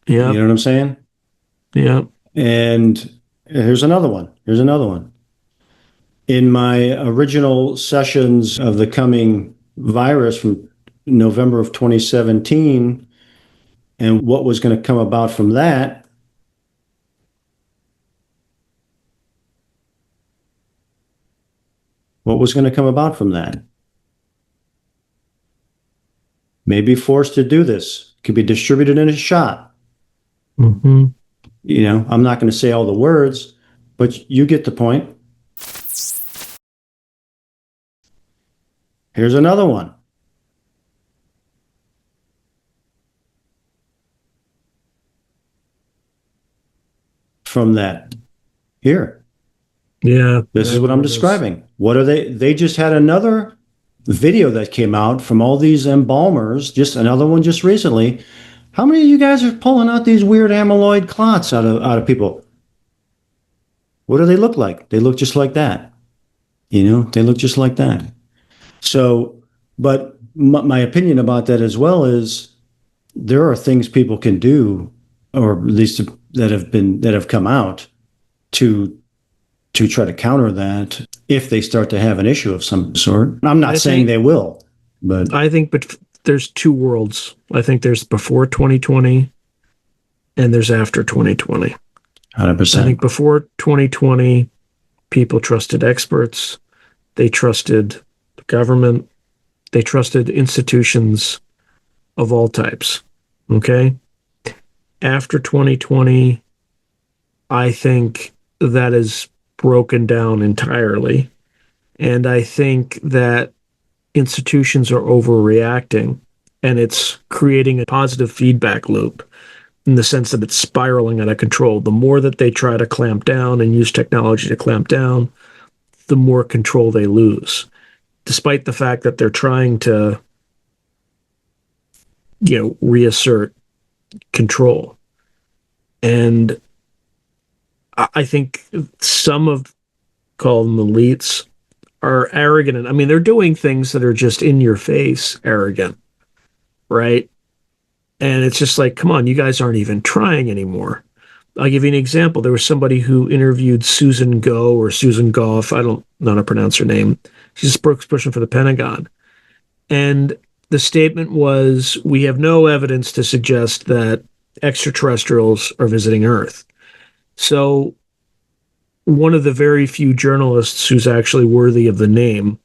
You know what I'm saying? Yeah. And here's another one. In my original sessions of the coming virus from November of 2017 and what was going to come about from that, Maybe forced to do this. Could be distributed in a shot. Mm-hmm. I'm not going to say all the words, but you get the point. Here's another one. From that. Here. Yeah. This is what I'm describing. What are they? They just had another video that came out from all these embalmers, just another one just recently. How many of you guys are pulling out these weird amyloid clots out of people? What do they look like? They look just like that. They look just like that. So, but my opinion about that as well is there are things people can do, or at least that have come out to try to counter that if they start to have an issue of some sort. I'm not saying they will, but but there's two worlds. I think there's before 2020 and there's after 2020. 100%. I think before 2020, people trusted experts, they trusted the government, they trusted institutions of all types. Okay? After 2020, I think that is broken down entirely. And I think that institutions are overreacting, and it's creating a positive feedback loop in the sense that it's spiraling out of control. The more that they try to clamp down and use technology to clamp down, the more control they lose, despite the fact that they're trying to, reassert control. And I think some of, call them elites, are arrogant. And I mean, they're doing things that are just in your face arrogant, right? And it's just like, come on, you guys aren't even trying anymore. I'll give you an example. There was somebody who interviewed Susan Go or Susan Goff. I don't know how to pronounce her name. She's a spokesperson for the Pentagon. And the statement was, we have no evidence to suggest that extraterrestrials are visiting Earth. So one of the very few journalists who's actually worthy of the name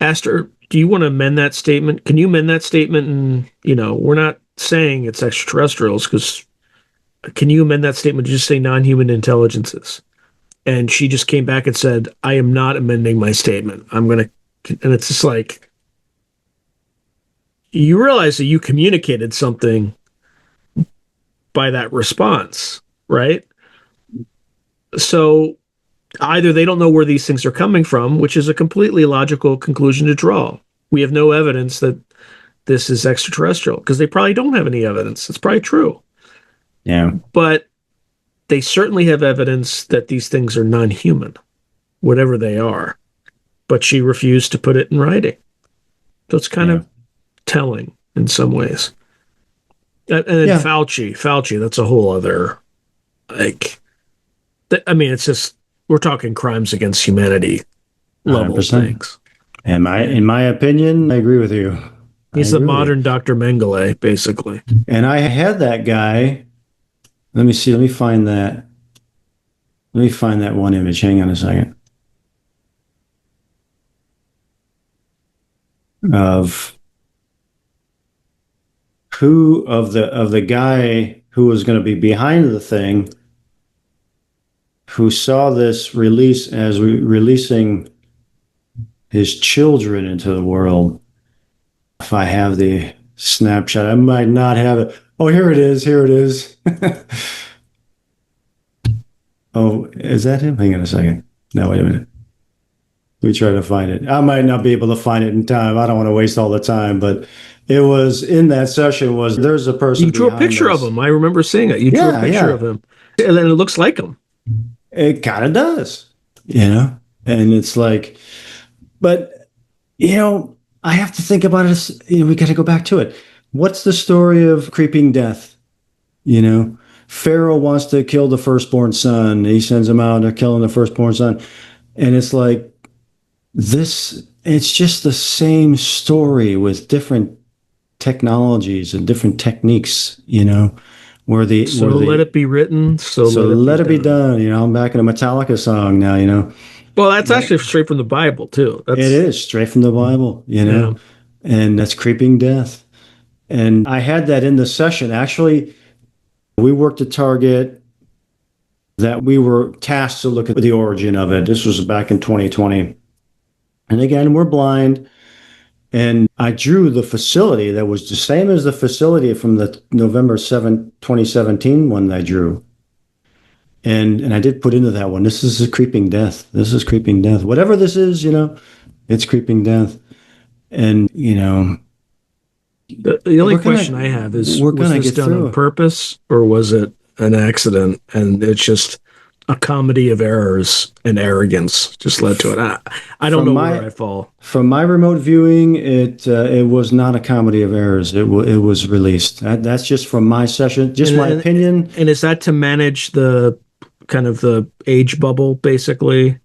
asked her, do you want to amend that statement? Can you amend that statement? And, we're not saying it's extraterrestrials, because can you amend that statement to just say non-human intelligences? And she just came back and said, I am not amending my statement. And it's just like, you realize that you communicated something by that response, right? So either they don't know where these things are coming from, which is a completely logical conclusion to draw. We have no evidence that this is extraterrestrial, because they probably don't have any evidence. It's probably true. Yeah. But they certainly have evidence that these things are non-human, whatever they are. But she refused to put it in writing. So it's kind of telling in some ways. And then Fauci, that's a whole other, it's just, we're talking crimes against humanity level 100%. things. And in my opinion, I agree with you. He's the modern Dr. Mengele, basically. And I had that guy. Let me see. Let me find that. Let me find that one image. Hang on a second. Of the guy who was going to be behind the thing, who saw this release as releasing his children into the world. If I have the snapshot, I might not have it. Oh, here it is. Here it is. Oh, is that him? Hang on a second. No, wait a minute. We try to find it. I might not be able to find it in time. I don't want to waste all the time, but it was in that session. There's a person. You drew a picture of him. I remember seeing it. You drew a picture of him, and then it looks like him. It kind of does, and it's like, but I have to think about it as, we got to go back to it. What's the story of creeping death? Pharaoh wants to kill the firstborn son. He sends him out. They're killing the firstborn son. And it's like it's just the same story with different technologies and different techniques, let it be written. So let it be done. I'm back in a Metallica song now, Well, that's actually straight from the Bible, too. It is straight from the Bible, and that's creeping death. And I had that in the session. Actually, we worked a target that we were tasked to look at the origin of it. This was back in 2020. And again, we're blind. And I drew the facility that was the same as the facility from the November 7, 2017 one that I drew. And I did put into that one, this is a creeping death. This is creeping death. Whatever this is, it's creeping death. And, the only question I have is, was this done on purpose, or was it an accident? And it's just a comedy of errors and arrogance just led to it. I don't From know where my I fall. from my remote viewing, it was not a comedy of errors. It was released. That's just from my session, just And, my and opinion. and is that to manage the kind of the age bubble, basically,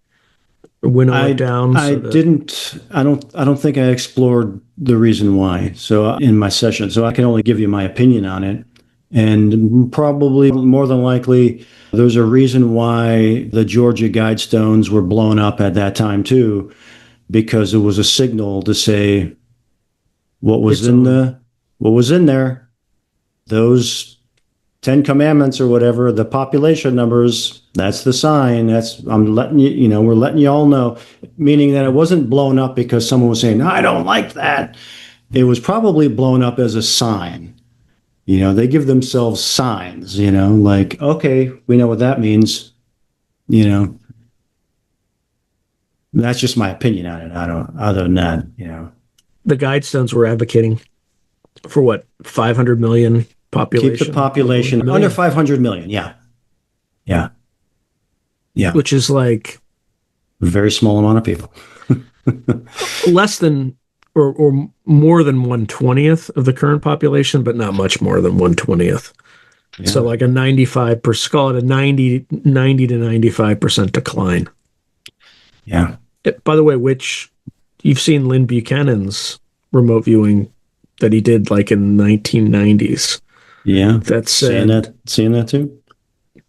or winnow it I down I so that didn't. I don't think I explored the reason why. So in my session, so I can only give you my opinion on it. And probably more than likely, there's a reason why the Georgia Guidestones were blown up at that time too, because it was a signal to say what was it's in on? the what was in there. Those 10 commandments or whatever, the population numbers, that's the sign. That's I'm letting you, we're letting you all know, meaning that it wasn't blown up because someone was saying, I don't like that. It was probably blown up as a sign. They give themselves signs, like, okay, we know what that means. You know, that's just my opinion on it. I don't, other than that. The Guidestones were advocating for what, 500 million Keep the population globally, population under million, 500 million. Yeah. Yeah. Yeah. which is like Very small amount of people. less than or more than 1/20th of the current population, but not much more than 1/20th. So Yeah. like a 95%, call it a 90 to 95% decline. Yeah. By the way, which you've seen Lynn Buchanan's remote viewing that he did like in the 1990s Yeah. that Seeing said that, seeing that too.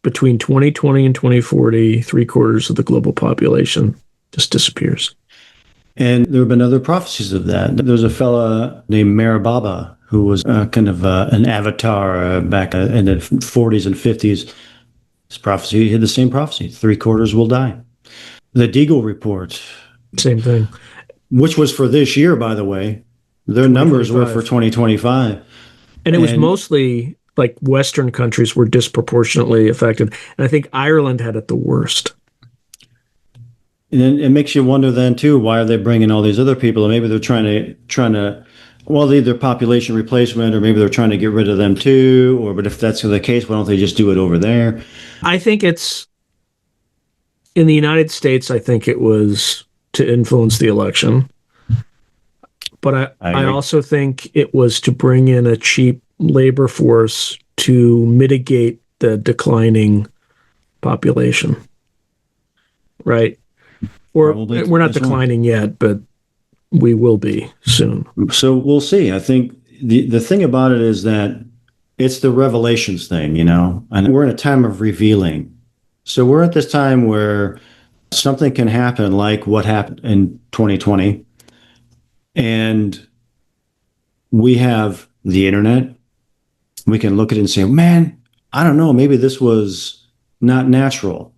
between 2020 and 2040, 3/4 of the global population just disappears. And there have been other prophecies of that. There's a fella named Meher Baba who was kind of an avatar back in the 40s and 50s. His prophecy, he had the same prophecy: 3/4 will die. The Deagle report, Same thing. which was for this year, by the way, their numbers were for 2025. 2025. And it was And mostly like Western countries were disproportionately affected. And I think Ireland had it the worst. And then it makes you wonder then too, why are they bringing all these other people? And maybe they're trying to, well, either population replacement, or maybe they're trying to get rid of them too. But if that's the case, why don't they just do it over there? I think it's in the United States, I think it was to influence the election. But I I agree. also think it was to bring in a cheap labor force to mitigate the declining population, right? Or Probably we're not as well. declining yet, but we will be soon. So we'll see. I think the thing about it is that it's the revelations thing, and we're in a time of revealing. So we're at this time where something can happen like what happened in 2020, and we have the internet. We can look at it and say, man, I don't know, maybe this was not natural.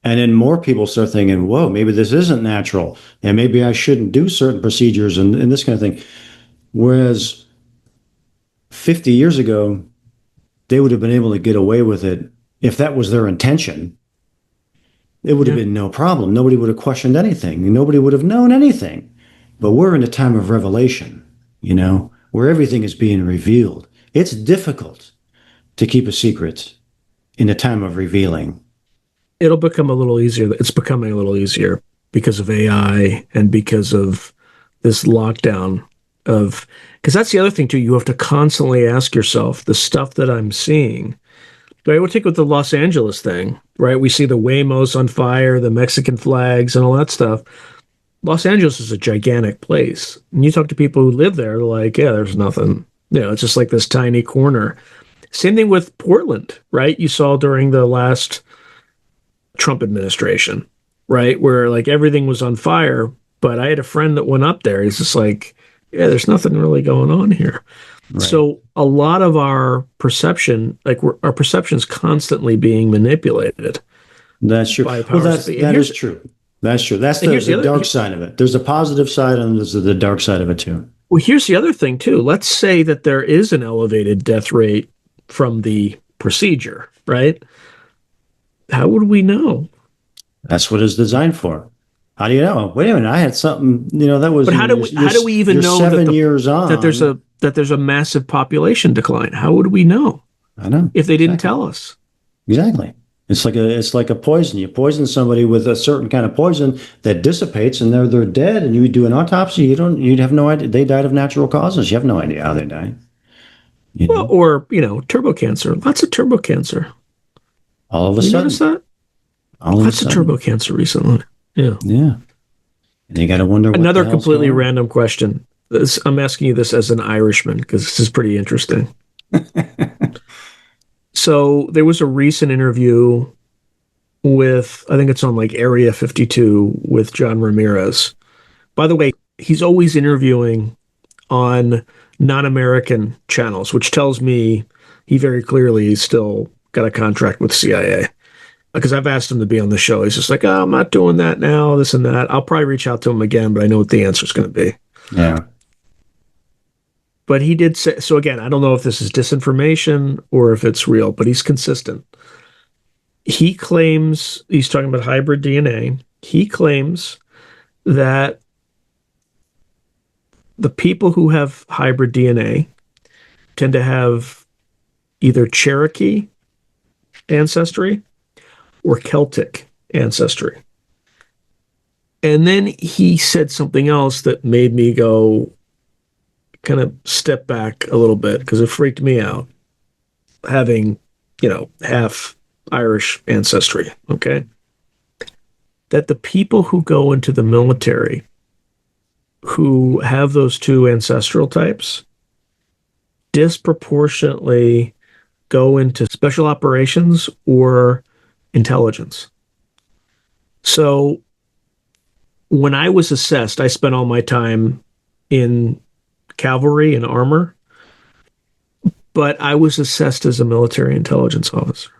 And then more people start thinking, whoa, maybe this isn't natural. And maybe I shouldn't do certain procedures and this kind of thing. Whereas 50 years ago, they would have been able to get away with it if that was their intention. It would have Yeah. been no problem. Nobody would have questioned anything. Nobody would have known anything. But we're in a time of revelation, where everything is being revealed. It's difficult to keep a secret in a time of revealing. It'll become a little easier. It's becoming a little easier because of AI and because of this lockdown of, because that's the other thing too. You have to constantly ask yourself the stuff that I'm seeing. Right, we'll take with the Los Angeles thing, right? We see the Waymos on fire, the Mexican flags, and all that stuff. Los Angeles is a gigantic place. And you talk to people who live there, they're like, yeah, there's nothing. It's just like this tiny corner. Same thing with Portland, right? You saw during the last Trump administration, right? Where like everything was on fire. But I had a friend that went up there. He's just like, yeah, there's nothing really going on here. Right. So a lot of our perception, our perception is constantly being manipulated That's true. by Well, powers that be. that is true. That's true. That's And here's the the other. dark side of it. There's a positive side and there's the dark side of it too. Well, here's the other thing too. Let's say that there is an elevated death rate from the procedure, right? How would we know? That's what it's designed for. How do you know? Wait a minute, I had something, that was, But how do we even you're know that 7 years that there's on. a massive population decline? How would we know I know. if they didn't Exactly. tell us? Exactly. It's like a poison. You poison somebody with a certain kind of poison that dissipates, and they're dead. And you do an autopsy, you'd have no idea they died of natural causes. You have no idea how they died. You Well, know, or, turbo cancer. Lots of turbo cancer. all of a You notice sudden, that? all of a Lots of turbo sudden, cancer recently. Yeah. yeah. And you got to wonder what the Another hell's completely going on. random question. I'm asking you this as an Irishman because this is pretty interesting. So there was a recent interview with, I think it's on like Area 52 with John Ramirez. By the way, he's always interviewing on non-American channels, which tells me he very clearly is still got a contract with CIA. Because I've asked him to be on the show. He's just like, oh, I'm not doing that now, this and that. I'll probably reach out to him again, but I know what the answer is going to be. Yeah. But he did say, so again, I don't know if this is disinformation or if it's real, but he's consistent. He claims, he's talking about hybrid DNA. He claims that the people who have hybrid DNA tend to have either Cherokee ancestry or Celtic ancestry. And then he said something else that made me go kind of step back a little bit because it freaked me out having, half Irish ancestry. Okay. That the people who go into the military who have those two ancestral types disproportionately go into special operations or intelligence. So when I was assessed, I spent all my time in cavalry and armor, but I was assessed as a military intelligence officer.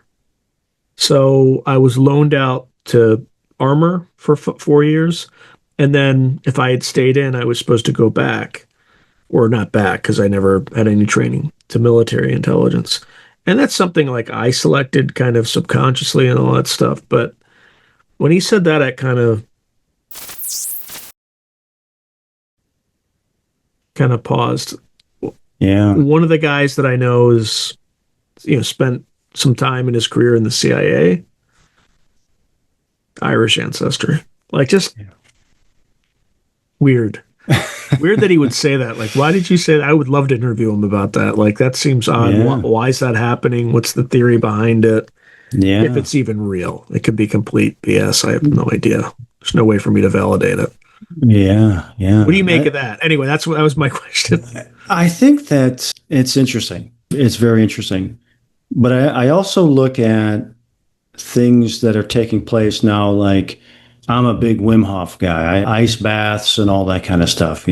So I was loaned out to armor for 4 years. And then if I had stayed in, I was supposed to go back, or not back, because I never had any training, to military intelligence. And that's something like I selected kind of subconsciously and all that stuff. But when he said that, I kind of paused. Yeah. One of the guys that I know is, spent some time in his career in the CIA, Irish ancestry. Like, just weird. Weird that he would say that. Like, why did you say that? I would love to interview him about that. Like, that seems odd. Yeah. Why is that happening? What's the theory behind it? If Yeah. it's even real, it could be complete BS. I have no idea. There's no way for me to validate it. Yeah. Yeah. What do you make of that? Anyway, that was my question. I think that it's interesting. It's very interesting. But I also look at things that are taking place now, like I'm a big Wim Hof guy, ice baths and all that kind of stuff,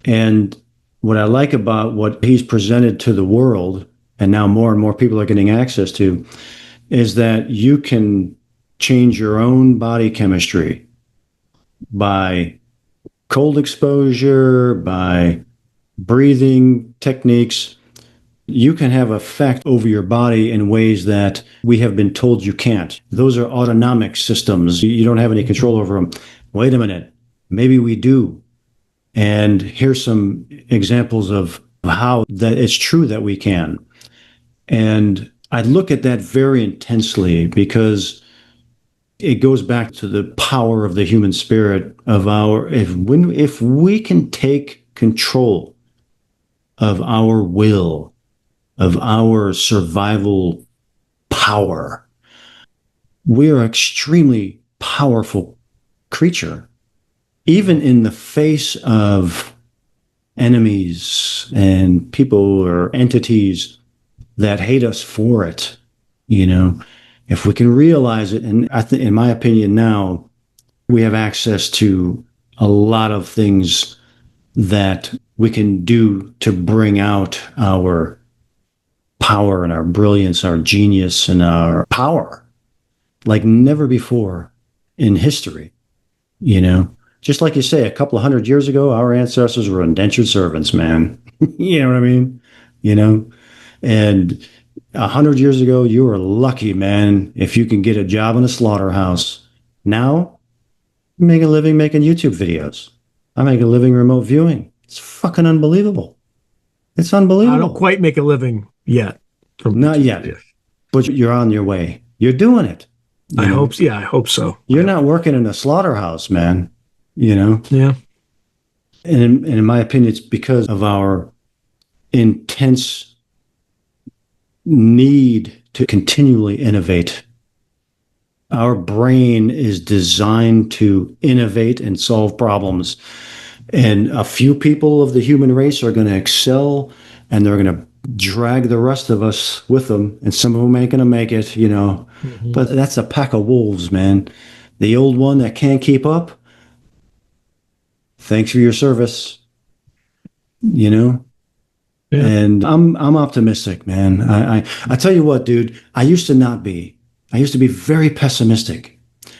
And what I like about what he's presented to the world, and now more and more people are getting access to, is that you can change your own body chemistry by cold exposure, by breathing techniques. You can have effect over your body in ways that we have been told you can't. Those are autonomic systems. You don't have any control over them. Wait a minute. Maybe we do. And here's some examples of how that it's true that we can. And I look at that very intensely because it goes back to the power of the human spirit of if we can take control of our will, of our survival power, we are an extremely powerful creature, even in the face of enemies and people or entities that hate us for it. If we can realize it, and in my opinion now, we have access to a lot of things that we can do to bring out our power and our brilliance, our genius and our power like never before in history. Just like you say, a couple of 100 years ago, our ancestors were indentured servants, man. You know what I mean? You know, and 100 years ago, you were lucky, man, if you can get a job in a slaughterhouse. Now, you make a living making YouTube videos. I make a living remote viewing. It's fucking unbelievable. It's I don't unbelievable. quite make a living yet from Not YouTube yet, videos. but you're on your way. You're doing it. I You know, hope. Yeah, I hope so. you're not working in a slaughterhouse, man. You know, Yeah. and in my opinion, it's because of our intense need to continually innovate. Our brain is designed to innovate and solve problems. And a few people of the human race are going to excel and they're going to drag the rest of us with them. And some of them ain't going to make it, you know. Hmm. But that's a pack of wolves, man. The old one that can't keep up, thanks for your service, you know. Yeah. And I'm optimistic, man. I tell you what, dude, I used to not be. I used to be very pessimistic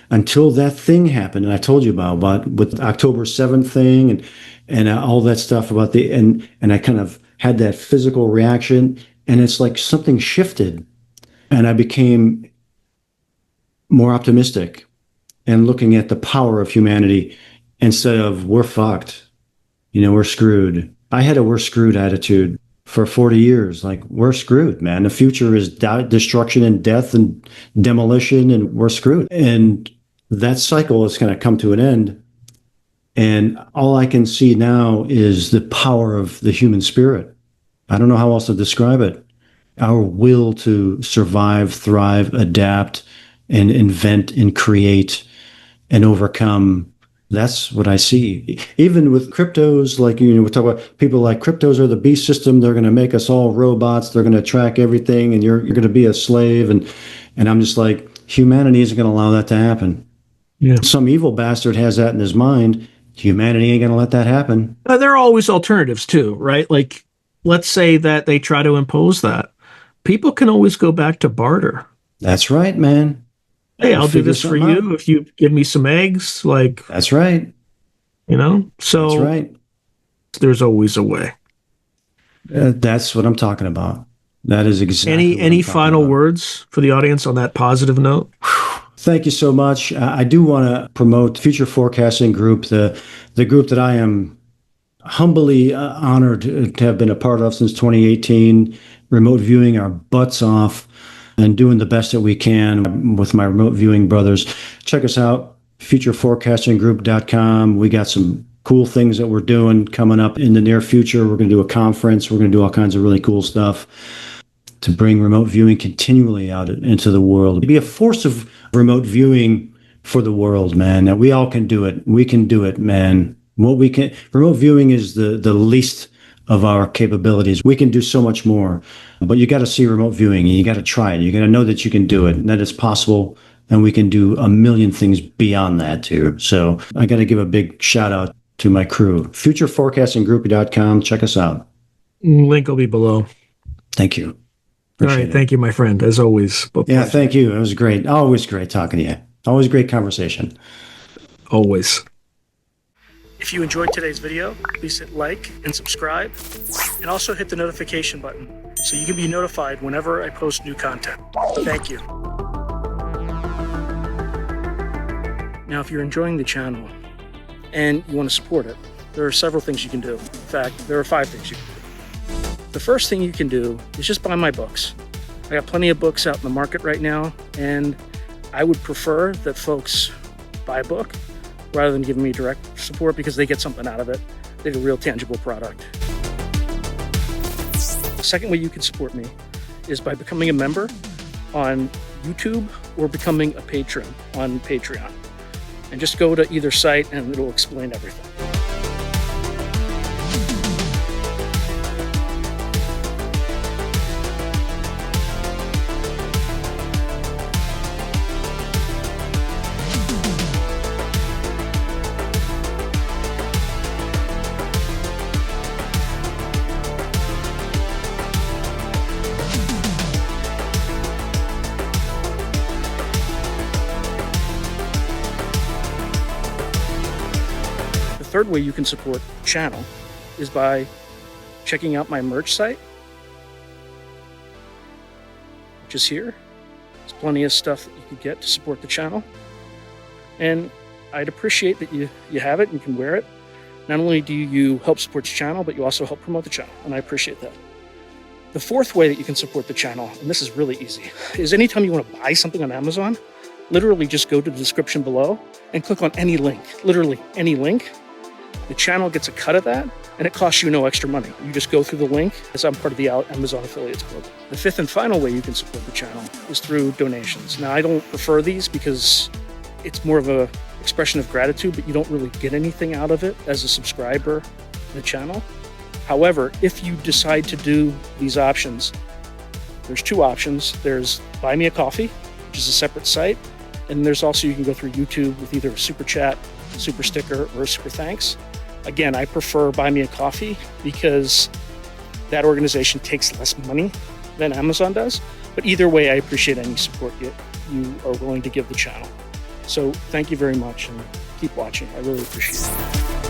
until that thing happened, and I told you about with October 7th thing and all that stuff about the and I kind of had that physical reaction, and it's like something shifted, and I became more optimistic and looking at the power of humanity instead of we're fucked, you know, we're screwed. I had a we're screwed attitude for 40 years. Like, we're screwed, man. The future is destruction and death and demolition, and we're screwed. And that cycle is going to come to an end. And all I can see now is the power of the human spirit. I don't know how else to describe it. Our will to survive, thrive, adapt, and invent and create and overcome. That's what I see. Even with cryptos, like, you know, we talk about people like cryptos are the beast system. They're going to make us all robots. They're going to track everything, and you're going to be a slave. And I'm just like, humanity isn't going to allow that to happen. Yeah. Some evil bastard has that in his mind. Humanity ain't going to let that happen. There are always alternatives too, right? Like, let's say that they try to impose that. People can always go back to barter. That's right, man. Hey, We'll I'll do figure this for something out. you if you give me some eggs. Like, That's right. you know, That's so right. there's always a way. That's what I'm talking about. That is exactly what I'm Any talking final about. words for the audience on that positive note? Thank you so much. I do want to promote Future Forecasting Group, the group that I am humbly honored to have been a part of since 2018, remote viewing our butts off and doing the best that we can with my remote viewing brothers. Check us out, futureforecastinggroup.com. We got some cool things that we're doing coming up in the near future. We're going to do a conference. We're going to do all kinds of really cool stuff to bring remote viewing continually out into the world. Be a force of remote viewing for the world, man. Now, we all can do it. We can do it, man. What we can, remote viewing is the least of our capabilities. We can do so much more, but you got to see remote viewing and you got to try it. You got to know that you can do it and that it's possible. And we can do a million things beyond that too. So I got to give a big shout out to my crew. Futureforecastinggroup.com. Check us out. Link will be below. Thank you. All Appreciate right. it. Thank you, my friend, as always. Yeah, thank you. It was great. Always great talking to you. Always great conversation. Always. If you enjoyed today's video, please hit like and subscribe, and also hit the notification button so you can be notified whenever I post new content. Thank you. Now, if you're enjoying the channel and you want to support it, there are several things you can do. In fact, there are 5 things you can do. The first thing you can do is just buy my books. I got plenty of books out in the market right now, and I would prefer that folks buy a book rather than giving me direct support because they get something out of it. They get a real tangible product. The second way you can support me is by becoming a member on YouTube or becoming a patron on Patreon. And just go to either site and it'll explain everything. The third way you can support the channel is by checking out my merch site, which is here. There's plenty of stuff that you can get to support the channel. And I'd appreciate that you have it and can wear it. Not only do you help support the channel, but you also help promote the channel, and I appreciate that. The fourth way that you can support the channel, and this is really easy, is anytime you want to buy something on Amazon, literally just go to the description below and click on any link, literally any link. The channel gets a cut of that, and it costs you no extra money. You just go through the link, as I'm part of the Amazon Affiliates Club. The fifth and final way you can support the channel is through donations. Now, I don't prefer these because it's more of an expression of gratitude, but you don't really get anything out of it as a subscriber to the channel. However, if you decide to do these options, there's two options. There's Buy Me a Coffee, which is a separate site. And there's also, you can go through YouTube with either a super chat, super sticker, or a super thanks. Again, I prefer Buy Me a Coffee because that organization takes less money than Amazon does. But either way, I appreciate any support you are willing to give the channel. So thank you very much and keep watching. I really appreciate it.